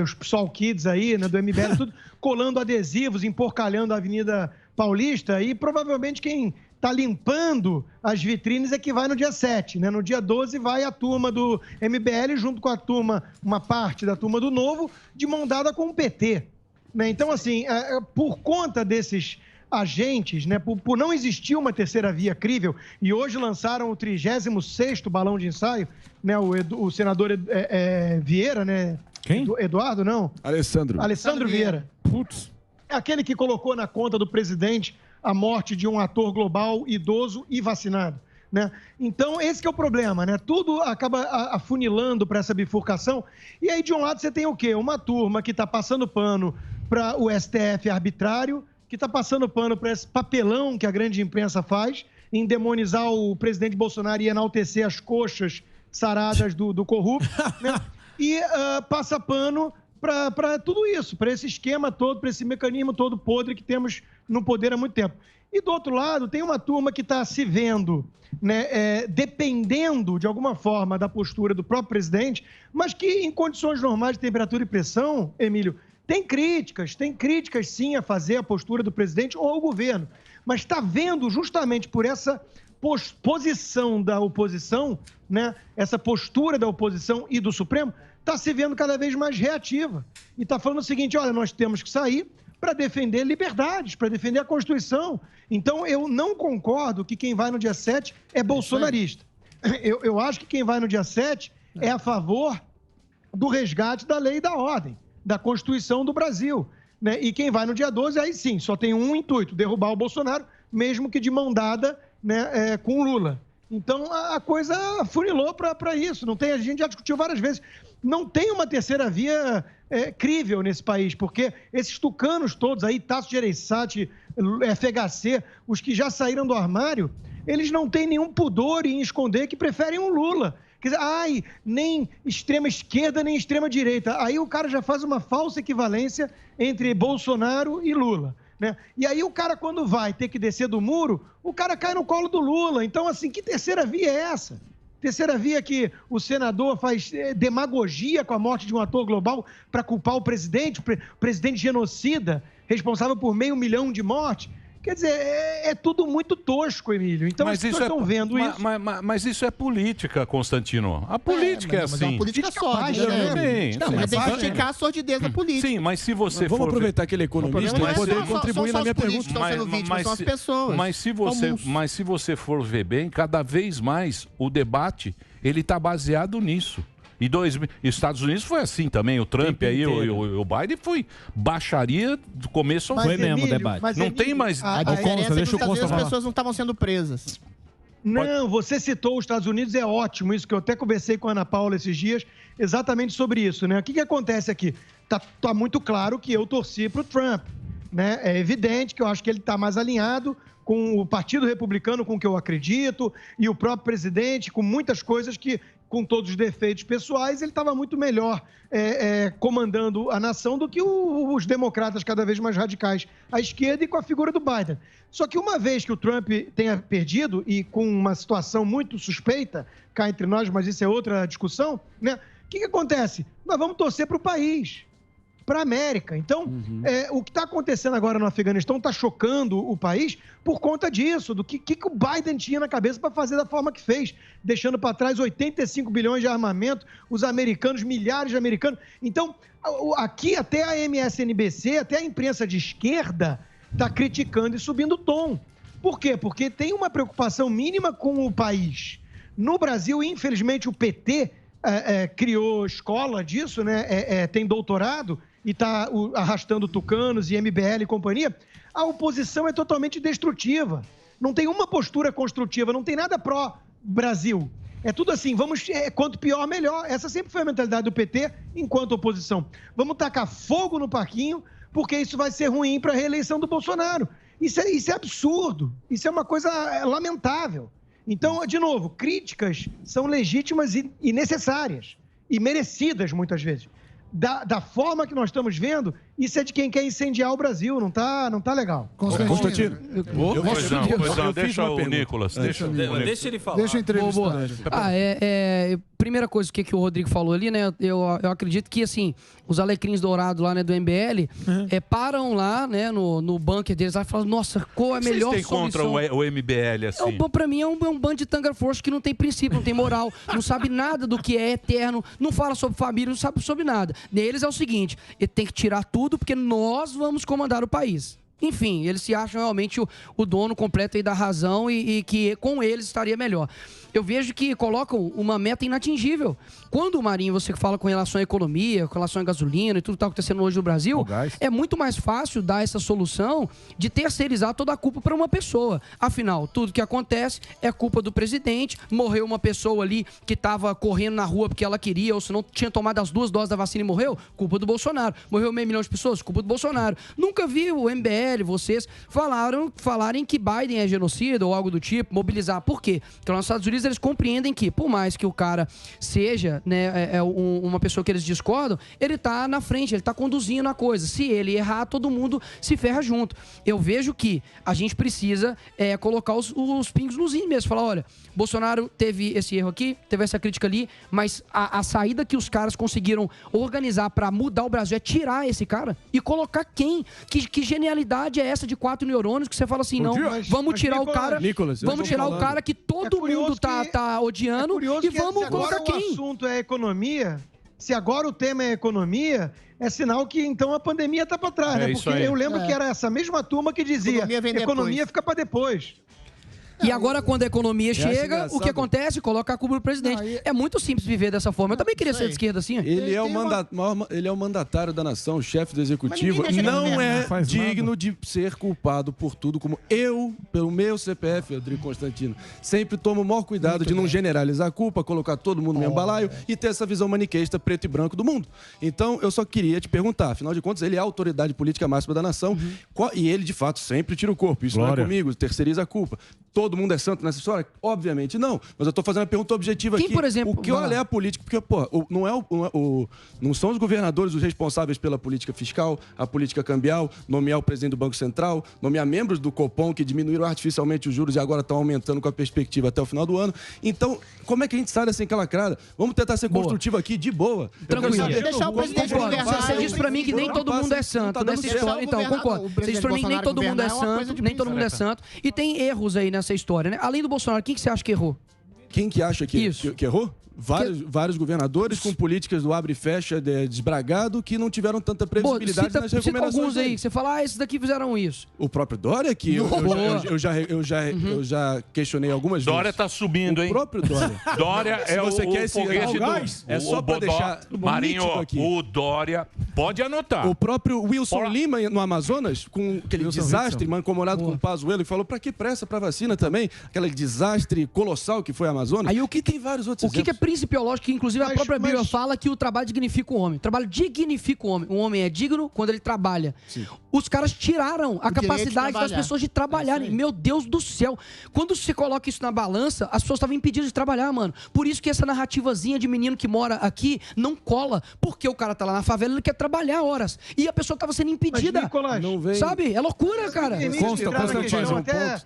os PSOL Kids aí, né, do MBL, tudo colando adesivos, emporcalhando a Avenida Paulista e provavelmente quem está limpando as vitrines é que vai no dia 7, né? No dia 12 vai a turma do MBL junto com a turma, uma parte da turma do Novo, de mão dada com o PT. Né? Então, assim, por conta desses agentes, né, por não existir uma terceira via crível, e hoje lançaram o 36º balão de ensaio, né, o senador Vieira, né? Quem? Eduardo, não? Alessandro Vieira. Putz. É aquele que colocou na conta do presidente a morte de um ator global idoso e vacinado. Né? Então, esse que é o problema, né? Tudo acaba afunilando para essa bifurcação. E aí, de um lado, você tem o quê? Uma turma que está passando pano para o STF arbitrário, que está passando pano para esse papelão que a grande imprensa faz, em demonizar o presidente Bolsonaro e enaltecer as coxas saradas do corrupto, né? E passa pano para tudo isso, para esse esquema todo, para esse mecanismo todo podre que temos no poder há muito tempo. E do outro lado, tem uma turma que está se vendo, né, dependendo de alguma forma da postura do próprio presidente, mas que em condições normais de temperatura e pressão, Emílio, tem críticas sim a fazer a postura do presidente ou ao governo, mas está vendo justamente por essa posição da oposição, né, essa postura da oposição e do Supremo, está se vendo cada vez mais reativa. E está falando o seguinte, olha, nós temos que sair para defender liberdades, para defender a Constituição. Então, eu não concordo que quem vai no dia 7 é bolsonarista. Eu acho que quem vai no dia 7 é a favor do resgate da lei e da ordem, da Constituição do Brasil. Né? E quem vai no dia 12, aí sim, só tem um intuito, derrubar o Bolsonaro, mesmo que de mão dada, né, com o Lula. Então, a coisa funilou para isso. Não tem, a gente já discutiu várias vezes. Não tem uma terceira via crível nesse país, porque esses tucanos todos aí, Tasso Gereissati, FHC, os que já saíram do armário, eles não têm nenhum pudor em esconder que preferem um Lula. Quer dizer, nem extrema esquerda, nem extrema direita. Aí o cara já faz uma falsa equivalência entre Bolsonaro e Lula. Né? E aí o cara, quando vai ter que descer do muro, o cara cai no colo do Lula. Então, assim, que terceira via é essa? Terceira via que o senador faz demagogia com a morte de um ator global para culpar o presidente genocida, responsável por 500 mil de mortes. Quer dizer, é tudo muito tosco, Emílio. Então as pessoas estão vendo isso. Mas isso é política, Constantino. A política é assim. Mas é uma política sórdida, né? Não, mas tem que criticar a sordidez da política. Sim, mas se você Vamos aproveitar que ele é economista e poder contribuir na minha pergunta. São as pessoas. Mas se você for ver bem, cada vez mais o debate ele está baseado nisso. E Estados Unidos foi assim também. O Trump aí, o Biden foi baixaria do começo ao fim. Foi mesmo o debate. Não tem mais... A diferença é que as pessoas não estavam sendo presas. Não, você citou os Estados Unidos, é ótimo isso, que eu até conversei com a Ana Paula esses dias, exatamente sobre isso, né? O que acontece aqui? Tá muito claro que eu torci pro Trump, né? É evidente que eu acho que ele está mais alinhado com o Partido Republicano, com o que eu acredito, e o próprio presidente, com muitas coisas que, com todos os defeitos pessoais, ele estava muito melhor comandando a nação do que os democratas cada vez mais radicais à esquerda e com a figura do Biden. Só que uma vez que o Trump tenha perdido e com uma situação muito suspeita, cá entre nós, mas isso é outra discussão, né? O que acontece? Nós vamos torcer para o país, para a América. Então, o que está acontecendo agora no Afeganistão está chocando o país por conta disso, do que o Biden tinha na cabeça para fazer da forma que fez, deixando para trás 85 bilhões de armamento, os americanos, milhares de americanos. Então, aqui até a MSNBC, até a imprensa de esquerda está criticando e subindo o tom. Por quê? Porque tem uma preocupação mínima com o país. No Brasil, infelizmente, o PT criou escola disso, né? Tem doutorado e está arrastando tucanos e MBL e companhia. A oposição é totalmente destrutiva. Não tem uma postura construtiva, não tem nada pró-Brasil. É tudo assim, quanto pior, melhor. Essa sempre foi a mentalidade do PT enquanto oposição. Vamos tacar fogo no parquinho, porque isso vai ser ruim para a reeleição do Bolsonaro. Isso é absurdo, isso é uma coisa lamentável. Então, de novo, críticas são legítimas e necessárias, e merecidas muitas vezes. Da forma que nós estamos vendo, isso é de quem quer incendiar o Brasil, não tá legal. Constantino. Deixa o Nicolas. Deixa ele falar. Deixa eu entrevistar. Primeira coisa que o Rodrigo falou ali, né? Eu acredito que, assim, os alecrins dourados lá, né, do MBL, param lá, né, no bunker deles lá e falam, nossa, qual é a melhor solução? Vocês têm contra o MBL, assim? Pra mim é um bando de tanga frouxo que não tem princípio, não tem moral, não sabe nada do que é eterno, não fala sobre família, não sabe sobre nada. Deles é o seguinte, ele tem que tirar tudo porque nós vamos comandar o país. Enfim, eles se acham realmente o dono completo aí da razão e que com eles estaria melhor. Eu vejo que colocam uma meta inatingível. Quando, Marinho, você fala com relação à economia, com relação à gasolina e tudo que está acontecendo hoje no Brasil, é muito mais fácil dar essa solução de terceirizar toda a culpa para uma pessoa. Afinal, tudo que acontece é culpa do presidente. Morreu uma pessoa ali que estava correndo na rua porque ela queria, ou se não tinha tomado as 2 doses da vacina e morreu, culpa do Bolsonaro. Morreu 500 milhões de pessoas, culpa do Bolsonaro. Nunca vi o MBL, vocês falarem que Biden é genocida ou algo do tipo, mobilizar. Por quê? Porque lá nos Estados Unidos eles compreendem que, por mais que o cara seja, né, uma pessoa que eles discordam, ele tá na frente, ele tá conduzindo a coisa. Se ele errar, todo mundo se ferra junto. Eu vejo que a gente precisa colocar os pingos nos is mesmo. Falar, olha, Bolsonaro teve esse erro aqui, teve essa crítica ali, mas a saída que os caras conseguiram organizar para mudar o Brasil é tirar esse cara e colocar quem? Que genialidade é essa de 4 neurônios que você fala assim, não, vamos tirar o cara, vamos tirar o cara que todo mundo tá odiando e vamos colocar quem? Se agora o assunto é economia, se agora o tema é economia, é sinal que então a pandemia tá para trás, né? Porque eu lembro que era essa mesma turma que dizia, economia fica para depois. E agora, quando a economia chega, o que acontece? Coloca a culpa do presidente. É muito simples viver dessa forma. Eu também queria ser de esquerda assim. Ele é o mandatário da nação, o chefe do executivo. Não é digno de ser culpado por tudo, como eu, pelo meu CPF, Rodrigo Constantino, sempre tomo o maior cuidado de não generalizar a culpa, colocar todo mundo no mesmo balaio e ter essa visão maniqueísta preto e branco do mundo. Então, eu só queria te perguntar, afinal de contas, ele é a autoridade política máxima da nação e ele, de fato, sempre tira o corpo. Isso não é comigo, terceiriza a culpa. todo mundo é santo nessa história? Obviamente não. Mas eu estou fazendo uma pergunta objetiva aqui. Por exemplo, o que olha é a política, porque, pô, não são os governadores os responsáveis pela política fiscal, a política cambial, nomear o presidente do Banco Central, nomear membros do Copom que diminuíram artificialmente os juros e agora estão aumentando com a perspectiva até o final do ano. Então, como é que a gente sai dessa encalacrada? Vamos tentar ser construtivo aqui, de boa. Tranquilo. Deixar o presidente governar. Você diz pra mim que nem todo mundo é santo nessa história. Então, concordo. Você diz pra mim que nem todo mundo é santo, nem todo mundo é santo. E tem erros aí nessa história, né? Além do Bolsonaro, quem que você acha que errou? Quem que acha que errou? Vários governadores com políticas do abre e fecha desbragado que não tiveram tanta previsibilidade nas recomendações. Alguns aí, você fala, esses daqui fizeram isso. O próprio Dória, que eu já questionei algumas vezes. Dória tá subindo, hein? O próprio Dória. Dória é o foguete do... É só para deixar Marinho, aqui. O Dória, pode anotar. O próprio Wilson Lima, no Amazonas, com aquele desastre mancomunado com o Pazuello, e falou, para que pressa para vacina também? Aquele desastre colossal que foi a Amazonas. Aí o que tem vários outros exemplos. O que é principiológico, que inclusive a própria Bíblia fala que o trabalho dignifica o homem. O trabalho dignifica o homem. O homem é digno quando ele trabalha. Sim. Os caras tiraram a capacidade das pessoas de trabalharem. Meu Deus do céu. Quando você coloca isso na balança, as pessoas estavam impedidas de trabalhar, mano. Por isso que essa narrativazinha de menino que mora aqui não cola. Porque o cara tá lá na favela, ele quer trabalhar horas. E a pessoa tava sendo impedida. Não vem... Sabe? É loucura, cara.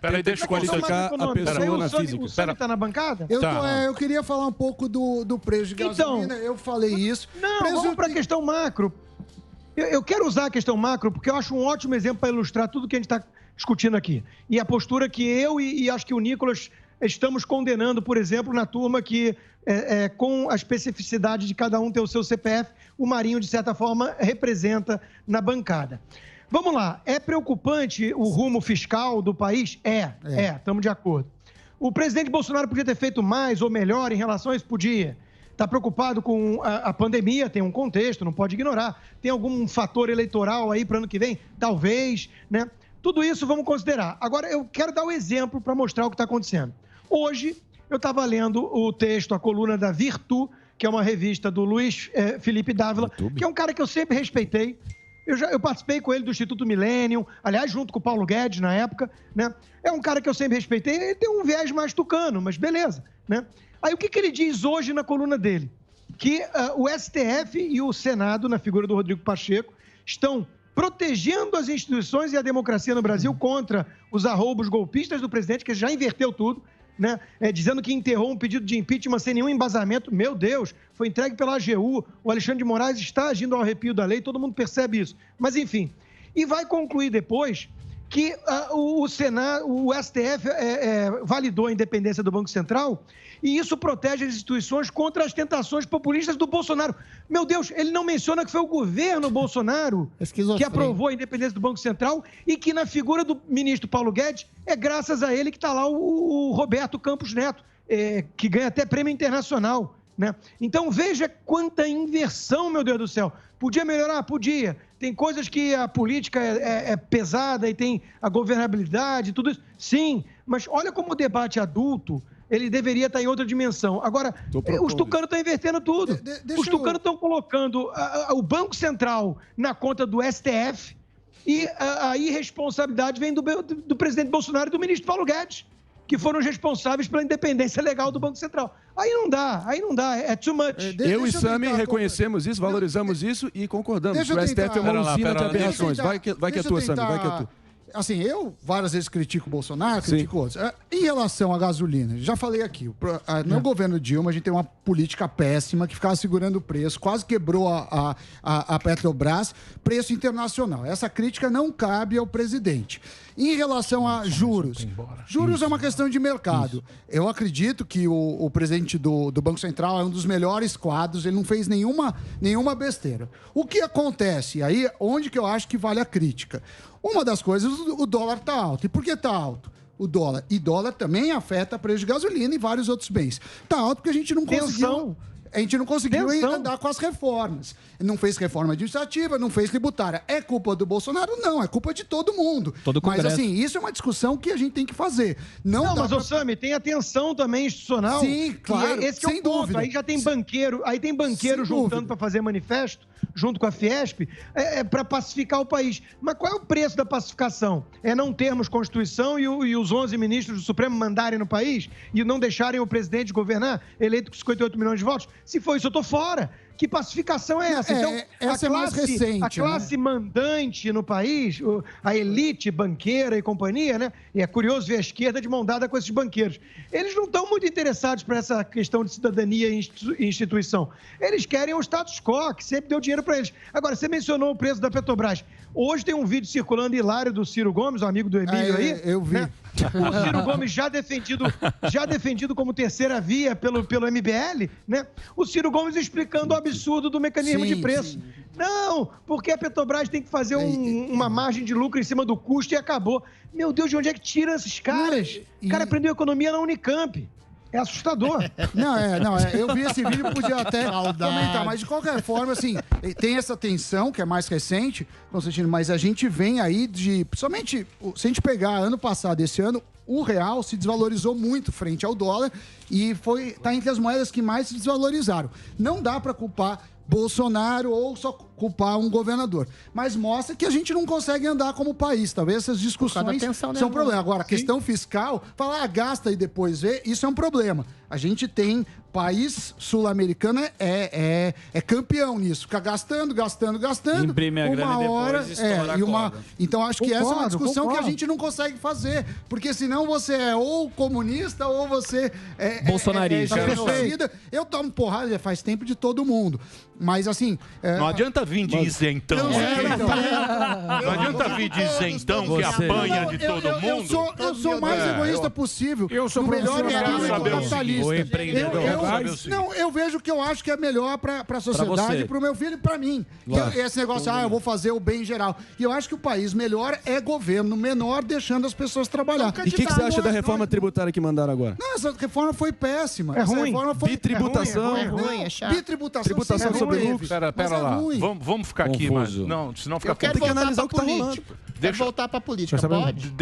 Peraí, deixa eu qualificar a pessoa na física. O Sami tá na bancada? Eu queria falar um pouco do preço de gasolina. Eu falei isso. Não, vamos para a questão macro. Eu quero usar a questão macro porque eu acho um ótimo exemplo para ilustrar tudo que a gente está discutindo aqui. E a postura que eu e acho que o Nicolas estamos condenando, por exemplo, na turma que, com a especificidade de cada um ter o seu CPF, o Marinho, de certa forma, representa na bancada. Vamos lá. É preocupante o rumo fiscal do país? Estamos de acordo. O presidente Bolsonaro podia ter feito mais ou melhor em relação a isso? Podia. Está preocupado com a pandemia, tem um contexto, não pode ignorar. Tem algum fator eleitoral aí para o ano que vem? Talvez, né? Tudo isso vamos considerar. Agora, eu quero dar um exemplo para mostrar o que está acontecendo. Hoje, eu estava lendo o texto, a coluna da Virtu, que é uma revista do Luiz Felipe Dávila, que é um cara que eu sempre respeitei. Eu participei com ele do Instituto Millennium, aliás, junto com o Paulo Guedes na época, né? É um cara que eu sempre respeitei, ele tem um viés mais tucano, mas beleza, né? Aí o que ele diz hoje na coluna dele? Que o STF e o Senado, na figura do Rodrigo Pacheco, estão protegendo as instituições e a democracia no Brasil contra os arroubos golpistas do presidente, que já inverteu tudo, né? Dizendo que enterrou um pedido de impeachment sem nenhum embasamento. Meu Deus, foi entregue pela AGU, o Alexandre de Moraes está agindo ao arrepio da lei, todo mundo percebe isso. Mas, enfim, e vai concluir depois que o STF validou a independência do Banco Central e isso protege as instituições contra as tentações populistas do Bolsonaro. Meu Deus, ele não menciona que foi o governo Bolsonaro que aprovou a independência do Banco Central e que na figura do ministro Paulo Guedes é graças a ele que está lá o Roberto Campos Neto, que ganha até prêmio internacional, né? Então veja quanta inversão, meu Deus do céu. Podia melhorar? Podia. Tem coisas que a política é pesada e tem a governabilidade, tudo isso. Sim, mas olha como o debate adulto, ele deveria estar em outra dimensão. Agora, os tucanos estão invertendo tudo. Os tucanos estão colocando o Banco Central na conta do STF e a irresponsabilidade vem do presidente Bolsonaro e do ministro Paulo Guedes, que foram os responsáveis pela independência legal do Banco Central. Aí não dá, é too much. Eu e Sami reconhecemos isso, valorizamos isso e concordamos. O STF é uma usina de aberrações. Vai que é tua, Sami, vai que é tua. Assim, eu várias vezes critico o Bolsonaro, critico outros. Em relação à gasolina, já falei aqui, no governo Dilma a gente tem uma política péssima que ficava segurando o preço, quase quebrou a Petrobras, preço internacional. Essa crítica não cabe ao presidente. Em relação a juros, juros é uma questão de mercado. Eu acredito que o presidente do Banco Central é um dos melhores quadros, ele não fez nenhuma besteira. O que acontece? Aí, onde que eu acho que vale a crítica? Uma das coisas, o dólar está alto. E por que está alto? O dólar. E dólar também afeta o preço de gasolina e vários outros bens. Está alto porque a gente não conseguiu... a gente não conseguiu andar com as reformas. Não fez reforma administrativa, não fez tributária. É culpa do Bolsonaro? Não, é culpa de todo mundo. Mas, assim, isso é uma discussão que a gente tem que fazer. Não, mas, ô Sami, tem atenção também institucional. Sim, claro, esse que é o ponto. Aí já tem banqueiro juntando para fazer manifesto, junto com a Fiesp, para pacificar o país. Mas qual é o preço da pacificação? É não termos Constituição e os 11 ministros do Supremo mandarem no país e não deixarem o presidente governar, eleito com 58 milhões de votos? Se for isso, eu tô fora. Que pacificação é essa? Então, essa é mais recente. A classe mandante no país, a elite banqueira e companhia, né? E é curioso ver a esquerda de mão dada com esses banqueiros. Eles não estão muito interessados por essa questão de cidadania e instituição. Eles querem o status quo, que sempre deu dinheiro para eles. Agora, você mencionou o preço da Petrobras. Hoje tem um vídeo circulando hilário do Ciro Gomes, um amigo do Emílio aí. Eu vi. Né? O Ciro Gomes já defendido como terceira via pelo MBL, né? O Ciro Gomes explicando o absurdo do mecanismo de preço. Sim. Não, porque a Petrobras tem que fazer uma margem de lucro em cima do custo e acabou. Meu Deus, de onde é que tira esses caras? O cara aprendeu economia na Unicamp. É assustador. Eu vi esse vídeo, podia até comentar, mas de qualquer forma, assim, tem essa tensão que é mais recente, Constantino, mas a gente vem aí principalmente, se a gente pegar ano passado, esse ano, o real se desvalorizou muito frente ao dólar e tá entre as moedas que mais se desvalorizaram. Não dá para culpar Bolsonaro ou só culpar um governador. Mas mostra que a gente não consegue andar como país. Talvez essas discussões são um problema. Agora, a questão fiscal, falar gasta e depois vê, isso é um problema. A gente tem país sul-americano é campeão nisso. Fica gastando. Imprime a grana e depois estoura a corda. Então, acho que essa é uma discussão que a gente não consegue fazer. Porque senão você é ou comunista ou você é bolsonarista. Eu tomo porrada faz tempo de todo mundo. Mas, assim... Não adianta vir dizer, então. Não adianta vir dizer, então, que apanha de todo mundo. Eu sou o mais egoísta possível. Eu sou o melhor espírito capitalista. O empreendedor. Eu vejo o que eu acho que é melhor para a sociedade, para o meu filho e para mim. Esse negócio, eu vou fazer o bem geral. E eu acho que o país melhor é governo menor, deixando as pessoas trabalhar. E o que você acha da reforma tributária que mandaram agora? Não, essa reforma foi péssima. É ruim. Bitributação. É ruim, é chato. Bitributação. Tributação sobre lucros. Pera lá. Vamos ficar aqui, mas não, senão fica... Eu quero voltar para a política. Quero voltar para a política, pode?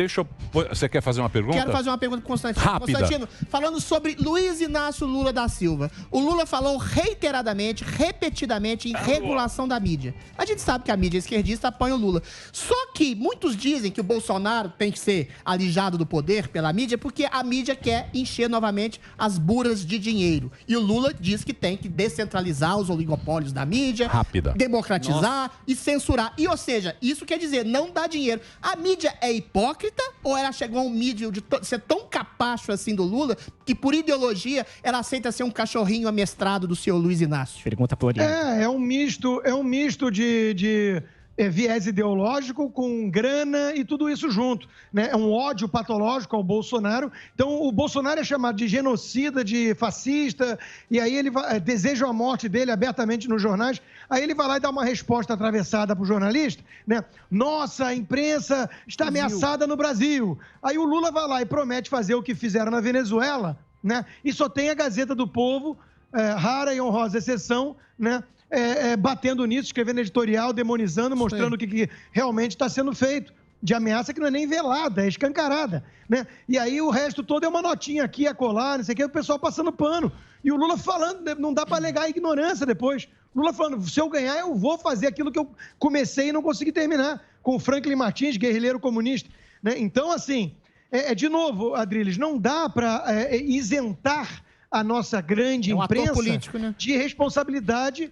Você quer fazer uma pergunta? Quero fazer uma pergunta para o Constantino. Rápida. Constantino, falando sobre Luiz Inácio Lula da Silva. O Lula falou reiteradamente, repetidamente, em regulação da mídia. A gente sabe que a mídia esquerdista apanha o Lula. Só que muitos dizem que o Bolsonaro tem que ser alijado do poder pela mídia porque a mídia quer encher novamente as buras de dinheiro. E o Lula diz que tem que descentralizar os oligopólios da mídia, democratizar e censurar. E, ou seja, isso quer dizer, não dá dinheiro. A mídia é hipócrita ou ela chegou a um nível de ser tão capacho assim do Lula que, por ideologia, ela aceita ser um cachorrinho amestrado do senhor Luiz Inácio? Pergunta por ele. É um misto de viés ideológico com grana e tudo isso junto, né? É um ódio patológico ao Bolsonaro. Então, o Bolsonaro é chamado de genocida, de fascista, e aí ele deseja a morte dele abertamente nos jornais. Aí ele vai lá e dá uma resposta atravessada para o jornalista, né? Nossa, a imprensa está ameaçada no Brasil. Aí o Lula vai lá e promete fazer o que fizeram na Venezuela, né? E só tem a Gazeta do Povo, rara e honrosa exceção, né? Batendo nisso, escrevendo editorial, demonizando, mostrando o que realmente está sendo feito. De ameaça que não é nem velada, é escancarada, né? E aí o resto todo é uma notinha aqui, acolá, não sei o que, o pessoal passando pano. E o Lula falando, não dá para alegar ignorância depois. O Lula falando, se eu ganhar, eu vou fazer aquilo que eu comecei e não consegui terminar. Com o Franklin Martins, guerrilheiro comunista, né? Então, assim, de novo, Adriles, não dá para isentar a nossa grande imprensa político, né? de responsabilidade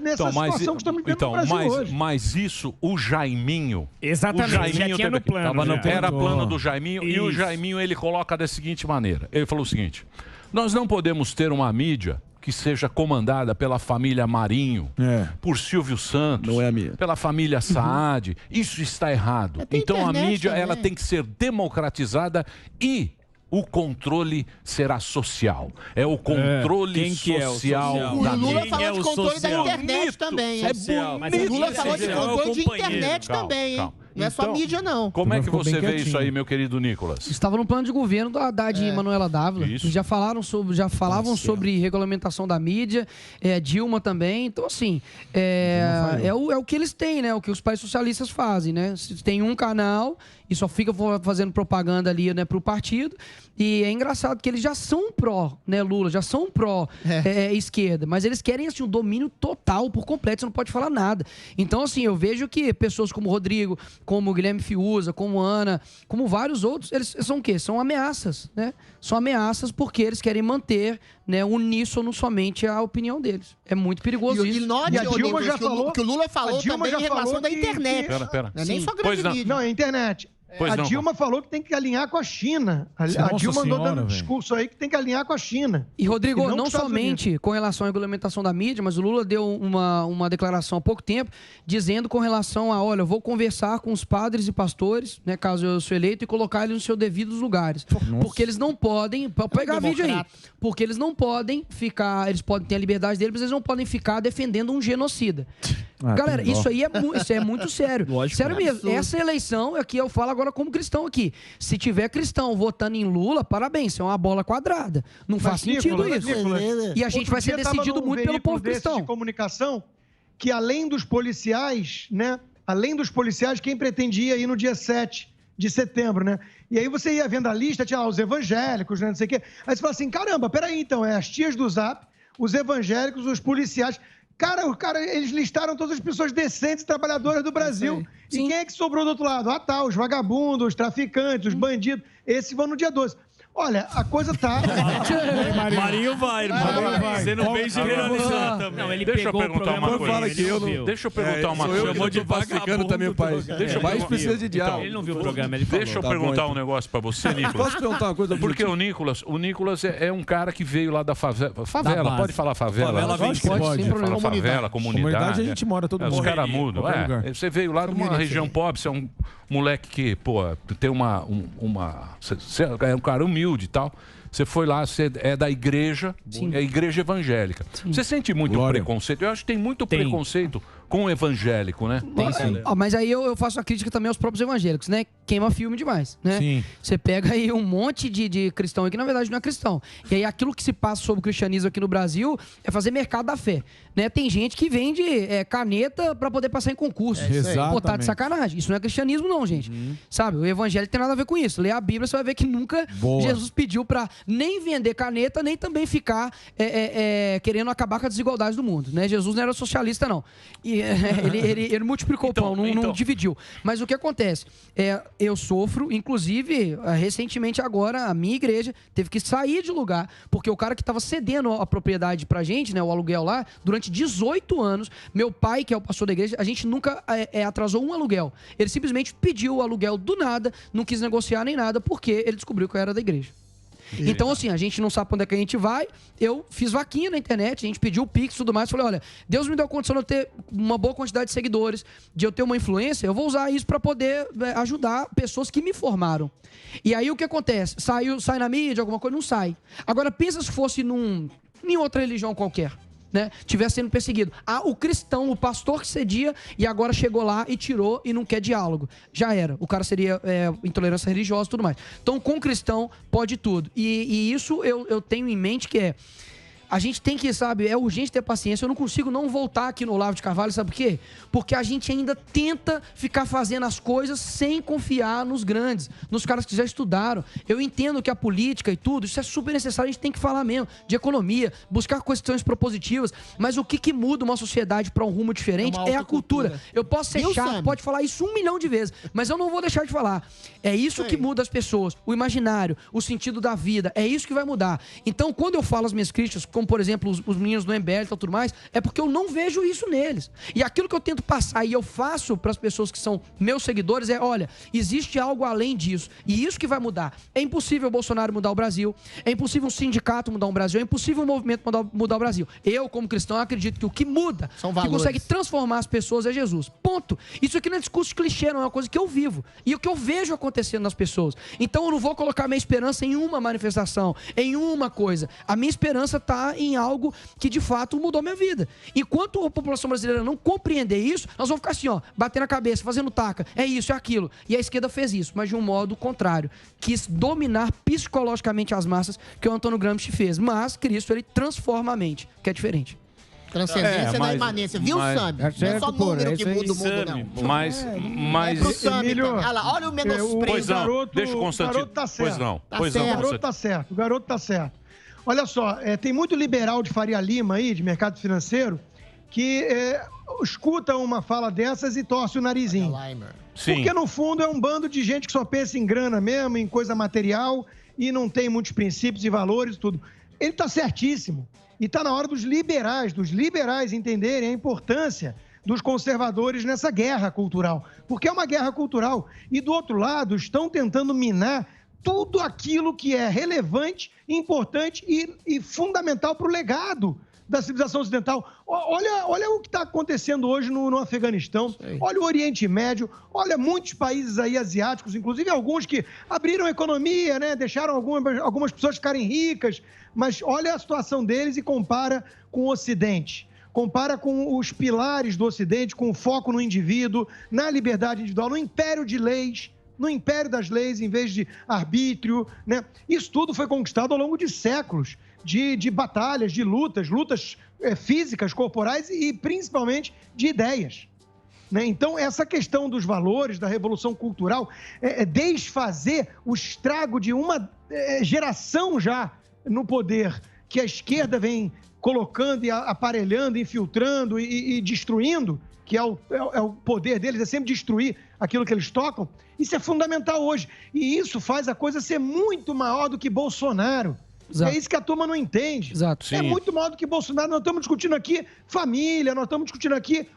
nessa situação que estamos vivendo no Brasil hoje. Mas isso, o Jaiminho... Exatamente, o Jaiminho já tinha no plano. Era plano do Jaiminho, e o Jaiminho ele coloca da seguinte maneira. Ele falou o seguinte, nós não podemos ter uma mídia que seja comandada pela família Marinho, por Silvio Santos, pela família Saad. Isso está errado. Então a mídia ela tem que ser democratizada e... o controle será social. É o controle social. O Lula falou de controle da internet também. É bonito. O Lula falou de controle de internet também, hein? Não é só mídia, não. Como é que você vê isso aí, meu querido Nicolas? Estava no plano de governo do Haddad e Manuela Dávila. Isso. Já falavam sobre regulamentação da mídia, Dilma também. Então, assim, é o que eles têm, né? O que os países socialistas fazem, né? Tem um canal e só fica fazendo propaganda ali, né, pro partido. E é engraçado que eles já são pró, né, Lula, já são pró esquerda, mas eles querem, assim, um domínio total, por completo, você não pode falar nada. Então, assim, eu vejo que pessoas como o Rodrigo, como o Guilherme Fiuza, como Ana, como vários outros, eles são o quê? São ameaças, né? São ameaças porque eles querem manter, né, uníssono somente a opinião deles. É muito perigoso isso. E a Dilma já falou, que o Lula falou também em relação da internet. Pera. Não é nem só grande mídia. Não, é internet. A Dilma falou que tem que alinhar com a China. A Dilma andou dando um discurso aí que tem que alinhar com a China. E, Rodrigo, não somente com relação à regulamentação da mídia, mas o Lula deu uma declaração há pouco tempo, dizendo com relação a, olha, eu vou conversar com os padres e pastores, né, caso eu sou eleito, e colocar eles nos seus devidos lugares. Porque eles não podem, pegar vídeo aí, porque eles não podem ficar, eles podem ter a liberdade deles, mas eles não podem ficar defendendo um genocida. Galera, isso aí é muito sério. Lógico, sério mesmo. Essa eleição, aqui eu falo agora como cristão aqui. Se tiver cristão votando em Lula, parabéns, isso é uma bola quadrada. Não faz sentido isso. E a gente vai ser decidido muito pelo povo cristão. De comunicação que além dos policiais, né? Além dos policiais, quem pretendia ir no dia 7 de setembro, né? E aí você ia vendo a lista, tinha lá os evangélicos, né? Não sei o quê. Aí você fala assim, caramba, peraí, então, as tias do Zap, os evangélicos, os policiais... Cara, eles listaram todas as pessoas decentes e trabalhadoras do Brasil. E quem é que sobrou do outro lado? Os vagabundos, os traficantes, os bandidos. Esses vão no dia 12. Olha, a coisa tá... Marinho vai, irmão. Você não vem generalizar também. Não, ele Deixa eu perguntar uma coisa. Deixa eu perguntar uma coisa. Chamou de vagabunda também o país. O país precisa de diálogo. Ele não viu o programa, ele falou. Deixa eu perguntar um negócio pra você, Nicolas. Posso perguntar uma coisa? Porque o Nicolas é um cara que veio lá da favela. Pode falar favela? Pode, sem problema. Favela, comunidade. A gente mora todo mundo. Os caras mudam. Você veio lá de uma região pobre, você é um moleque que, tem você é um cara humilde e tal. Você foi lá, você é da igreja, é a igreja evangélica. Sim. Você sente muito preconceito? Eu acho que tem muito preconceito com o evangélico, né? Tem sim. Mas aí eu faço a crítica também aos próprios evangélicos, né? Queima filme demais, né? Sim. Você pega aí um monte de cristão que na verdade não é cristão. E aí aquilo que se passa sobre o cristianismo aqui no Brasil é fazer mercado da fé, né? Tem gente que vende caneta pra poder passar em concurso. Pô, tá de sacanagem. Isso não é cristianismo não, gente. Sabe? O evangelho tem nada a ver com isso. Lê a Bíblia, você vai ver que nunca Jesus pediu pra nem vender caneta, nem também ficar querendo acabar com a desigualdade do mundo, né? Jesus não era socialista, não. E ele multiplicou o pão, não dividiu. Mas o que acontece? Eu sofro, inclusive, recentemente agora, a minha igreja teve que sair de lugar, porque o cara que estava cedendo a propriedade pra gente, né, o aluguel lá, durante 18 anos, meu pai, que é o pastor da igreja, a gente nunca atrasou um aluguel. Ele simplesmente pediu o aluguel do nada, não quis negociar nem nada, porque ele descobriu que eu era da igreja. Então, assim, a gente não sabe pra onde é que a gente vai. Eu fiz vaquinha na internet, a gente pediu o Pix e tudo mais. Falei, olha, Deus me deu a condição de eu ter uma boa quantidade de seguidores, de eu ter uma influência, eu vou usar isso pra poder ajudar pessoas que me formaram. E aí o que acontece? Sai na mídia, alguma coisa? Não sai. Agora, pensa se fosse em outra religião qualquer. Né, tivesse sendo perseguido. O cristão, o pastor que cedia e agora chegou lá e tirou e não quer diálogo. Já era. O cara seria intolerância religiosa e tudo mais. Então, com o cristão, pode tudo. E isso eu tenho em mente que a gente tem que, sabe, é urgente ter paciência. Eu não consigo não voltar aqui no Olavo de Carvalho, sabe por quê? Porque a gente ainda tenta ficar fazendo as coisas sem confiar nos grandes, nos caras que já estudaram. Eu entendo que a política e tudo, isso é super necessário, a gente tem que falar mesmo de economia, buscar questões propositivas, mas o que muda uma sociedade para um rumo diferente é a cultura. Eu posso ser chato, pode falar isso 1 milhão de vezes, mas eu não vou deixar de falar. É isso que muda as pessoas, o imaginário, o sentido da vida, é isso que vai mudar. Então, quando eu falo as minhas críticas, como por exemplo os meninos do MBL e tudo mais, é porque eu não vejo isso neles. E aquilo que eu tento passar e eu faço para as pessoas que são meus seguidores olha, existe algo além disso. E isso que vai mudar. É impossível o Bolsonaro mudar o Brasil, é impossível um sindicato mudar o Brasil, é impossível um movimento mudar o Brasil. Eu, como cristão, acredito que o que muda, que consegue transformar as pessoas é Jesus. Ponto. Isso aqui não é discurso clichê, não é uma coisa que eu vivo. E o que eu vejo acontecendo nas pessoas. Então eu não vou colocar minha esperança em uma manifestação, em uma coisa. A minha esperança está transformar em algo que de fato mudou minha vida. Enquanto a população brasileira não compreender isso, nós vamos ficar assim, ó, batendo a cabeça, fazendo taca, é isso, é aquilo. E a esquerda fez isso, mas de um modo contrário. Quis dominar psicologicamente as massas, que o Antônio Gramsci fez. Mas Cristo, ele transforma a mente, que é diferente. Transcendência da imanência. Viu, Sam? Não é só número que muda o mundo, não. Mas... É pro Sam, então. Olha o menosprezo. Deixa o Constantino. O garoto tá certo. Pois não. O garoto tá certo. Olha só, tem muito liberal de Faria Lima aí, de mercado financeiro, que escuta uma fala dessas e torce o narizinho. Sim. Porque, no fundo, é um bando de gente que só pensa em grana mesmo, em coisa material, e não tem muitos princípios e valores e tudo. Ele tá certíssimo. E está na hora dos liberais entenderem a importância dos conservadores nessa guerra cultural. Porque é uma guerra cultural. E, do outro lado, estão tentando minar tudo aquilo que é relevante, importante e fundamental para o legado da civilização ocidental. Olha o que está acontecendo hoje no Afeganistão, olha o Oriente Médio, olha muitos países aí asiáticos, inclusive alguns que abriram a economia, né? Deixaram algumas pessoas ficarem ricas, mas olha a situação deles e compara com o Ocidente. Compara com os pilares do Ocidente, com o foco no indivíduo, na liberdade individual, no império de leis, no império das leis, em vez de arbítrio, né? Isso tudo foi conquistado ao longo de séculos, de batalhas, de lutas físicas, corporais e principalmente de ideias. Né? Então, essa questão dos valores, da revolução cultural, desfazer o estrago de uma geração já no poder, que a esquerda vem colocando e aparelhando, infiltrando e destruindo, que é o poder deles, é sempre destruir aquilo que eles tocam. Isso é fundamental hoje. E isso faz a coisa ser muito maior do que Bolsonaro. Exato. É isso que a turma não entende. Exato. É muito maior do que Bolsonaro. Nós estamos discutindo aqui família, nós estamos discutindo aqui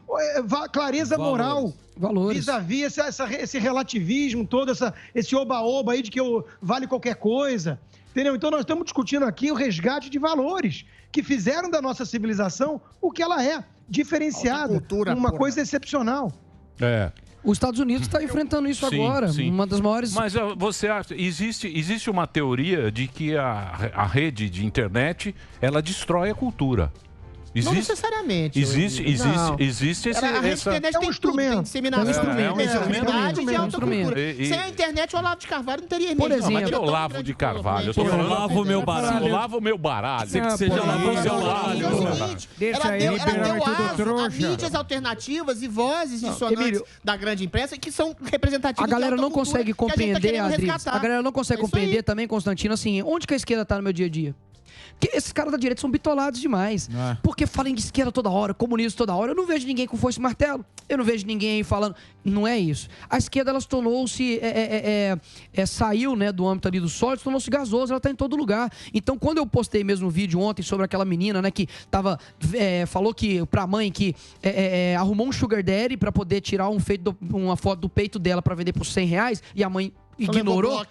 clareza moral. Valores. Vis-à-vis esse relativismo todo, esse oba-oba aí de que vale qualquer coisa. Entendeu? Então nós estamos discutindo aqui o resgate de valores que fizeram da nossa civilização o que ela é, diferenciada, uma coisa excepcional. Os Estados Unidos está enfrentando isso agora, uma das maiores... Mas você acha, existe uma teoria de que a rede de internet, ela destrói a cultura. Não necessariamente. Existe a rede de internet tem instrumento. Tem disseminação, mentalidade e autocultura. Sem a internet, o Olavo de Carvalho não teria Por exemplo, eu lavo de Carvalho. Eu lavo meu baralho. Eu lavo meu baralho. Você lavou o seu baralho. Ela deu a mídias alternativas e vozes dissonantes da grande imprensa que são representativas. A galera não consegue compreender, Adriles. A galera não consegue compreender também, Constantino, assim, onde que a esquerda está no meu dia a dia? Porque esses caras da direita são bitolados demais. Porque falam de esquerda toda hora, comunismo toda hora. Eu não vejo ninguém com foice e martelo. Eu não vejo ninguém falando... Não é isso. A esquerda, ela tornou-se... saiu, né, do âmbito ali do sólido, tornou-se gasosa, ela está em todo lugar. Então, quando eu postei mesmo um vídeo ontem sobre aquela menina, né, que falou que pra mãe que arrumou um sugar daddy pra poder tirar uma foto do peito dela pra vender por R$100 e a mãe ignorou.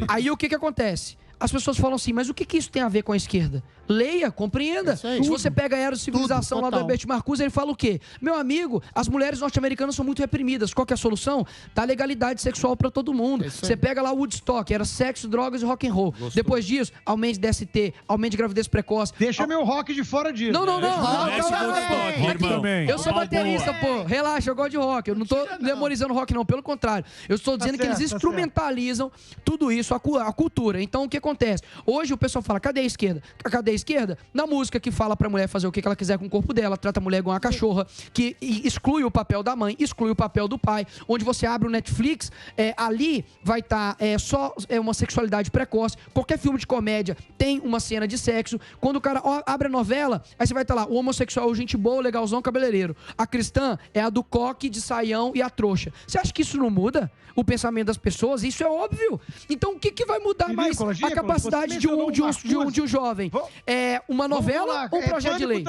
Aí o que acontece? As pessoas falam assim, mas o que isso tem a ver com a esquerda? Leia, compreenda. Se você pega a Era de Civilização lá do Herbert Marcuse, ele fala o quê? Meu amigo, as mulheres norte-americanas são muito reprimidas. Qual que é a solução? Dá legalidade sexual pra todo mundo. Você pega lá o Woodstock, era sexo, drogas e rock and roll. Gostou. Depois disso, aumento de DST, aumento de gravidez precoce. Deixa meu rock de fora disso. Não. Eu sou baterista, pô. Relaxa, eu gosto de rock. Eu não tô demonizando rock, não. Pelo contrário. Eu estou dizendo que eles instrumentalizam tudo isso, a cultura. Então, o que acontece? Hoje o pessoal fala, cadê a esquerda? Cadê a esquerda? Na música que fala pra mulher fazer o que ela quiser com o corpo dela, trata a mulher igual uma cachorra, que exclui o papel da mãe, exclui o papel do pai, onde você abre o Netflix, ali vai estar só uma sexualidade precoce, qualquer filme de comédia tem uma cena de sexo, quando o cara abre a novela, aí você vai estar lá, o homossexual, gente boa, legalzão, cabeleireiro, a cristã é a do coque, de saião e a trouxa. Você acha que isso não muda o pensamento das pessoas? Isso é óbvio. Então o que vai mudar mais a capacidade de um jovem? Uma novela ou um projeto de lei?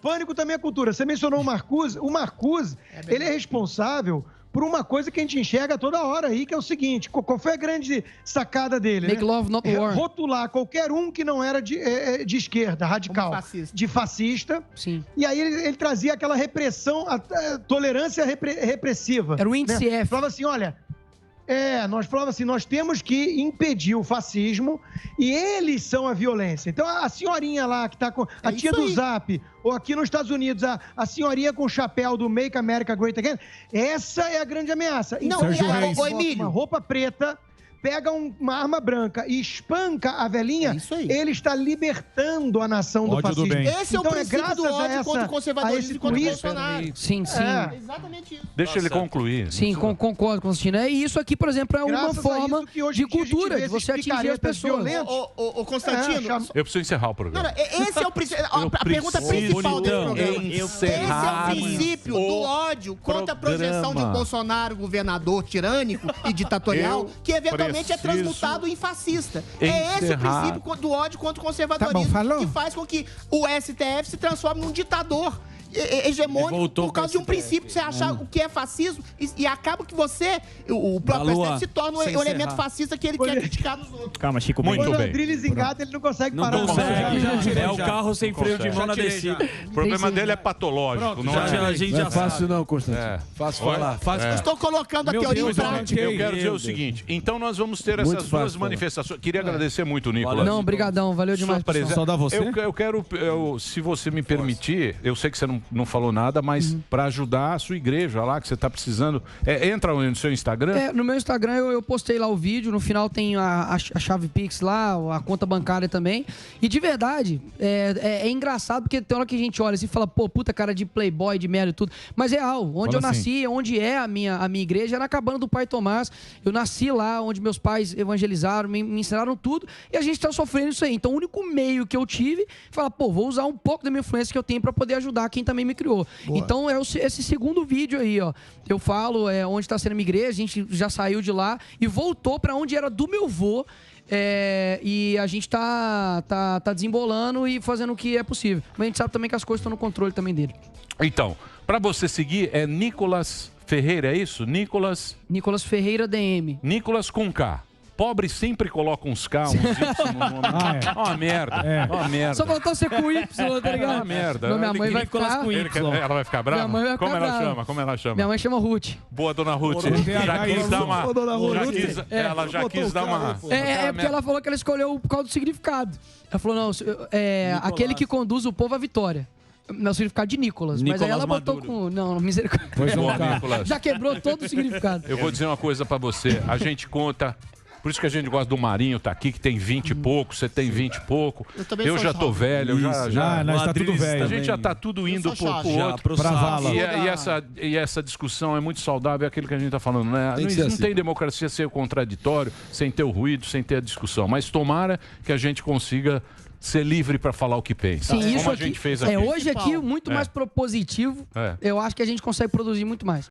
Pânico também é cultura. Você mencionou o Marcuse. O Marcuse, ele é responsável por uma coisa que a gente enxerga toda hora aí, que é o seguinte, qual foi a grande sacada dele? Make love, not war. Rotular qualquer um que não era de esquerda, radical, de fascista. Sim. E aí ele trazia aquela repressão, a tolerância repressiva. Era o índice F. Falava assim, olha, Nós falamos assim, nós temos que impedir o fascismo e eles são a violência. Então, a senhorinha lá que está com... A tia do Zap, ou aqui nos Estados Unidos, a senhorinha com o chapéu do Make America Great Again, essa é a grande ameaça. Então, uma roupa preta... pega uma arma branca e espanca a velhinha, ele está libertando a nação do fascismo. Esse é o princípio do ódio contra o conservadorismo e contra o Bolsonaro. Sim. Exatamente isso. Deixa ele concluir. Sim, concordo, Constantino. E isso aqui, por exemplo, é uma forma de cultura, de você atingir as pessoas. Ô, Constantino... Eu preciso encerrar o programa. Esse é o princípio. A pergunta principal desse programa. Esse é o princípio do ódio contra a projeção de um Bolsonaro governador tirânico e ditatorial, que eventualmente é transmutado em fascista. É esse o princípio do ódio contra o conservadorismo que faz com que o STF se transforme num ditador hegemônico por causa de um princípio que você achar o que é fascismo e acaba que você, o próprio STF, se torna um elemento fascista que ele quer criticar nos outros. Calma, Chico. Muito bem. Quando o Adrilho zingado, ele não consegue parar. Não consegue. É o carro sem freio de mão na descida. O problema dele é patológico. Não é fácil não, Constantino. Fácil falar. Eu estou colocando a teoria em prática. Eu quero dizer o seguinte, então nós vamos ter essas duas manifestações. Queria agradecer muito, Nicolas. Não, brigadão, valeu demais. Saudar você. Eu quero, se você me permitir, eu sei que você não falou nada, mas para ajudar a sua igreja lá, que você está precisando. Entra no seu Instagram. No meu Instagram eu postei lá o vídeo, no final tem a chave Pix lá, a conta bancária também. E de verdade, é engraçado, porque tem hora que a gente olha assim e fala, pô, puta cara de playboy, de merda e tudo. Mas é real, onde eu nasci, onde é a minha igreja, é na cabana do Pai Tomás. Eu nasci lá, onde meus pais evangelizaram, me ensinaram tudo, e a gente está sofrendo isso aí. Então o único meio que eu tive, falar, pô, vou usar um pouco da minha influência que eu tenho para poder ajudar quem também me criou. Boa. Então é esse segundo vídeo aí, ó. Eu falo onde está sendo a minha igreja, a gente já saiu de lá e voltou para onde era do meu vô. E a gente tá desembolando e fazendo o que é possível. Mas a gente sabe também que as coisas estão no controle também dele. Então, para você seguir é Nicolas Ferreira, é isso? Nicolas Ferreira DM. Nicolas com K. Pobre sempre coloca uns K, uns Y no nome. Uma merda. Uma merda. Só faltou ser com Y, tá ligado? Uma merda. Não, minha mãe vai ficar... Ela vai ficar brava? Minha mãe vai ficar brava. Como ela chama? Minha mãe chama Ruth. Boa, dona Ruth. Já quis dar uma... Ela já quis dar uma... Porque ela falou que ela escolheu por causa do significado. Ela falou, não, aquele que conduz o povo à vitória. Meu significado de Nicolas. Mas aí ela botou com... Não, misericórdia. Nicolas. Já quebrou todo o significado. Eu vou dizer uma coisa pra você. A gente conta... Por isso que a gente gosta do Marinho, tá aqui, que tem 20 e pouco, você tem 20 e pouco. Eu já tô velho, nós tá tudo velho. A gente já tá tudo indo pro outro. Pra vala. E essa discussão é muito saudável, é aquilo que a gente tá falando, né? Não tem democracia sem o contraditório, sem ter o ruído, sem ter a discussão. Mas tomara que a gente consiga ser livre para falar o que pensa. Sim, como a gente fez aqui. Hoje aqui, muito mais propositivo. Eu acho que a gente consegue produzir muito mais.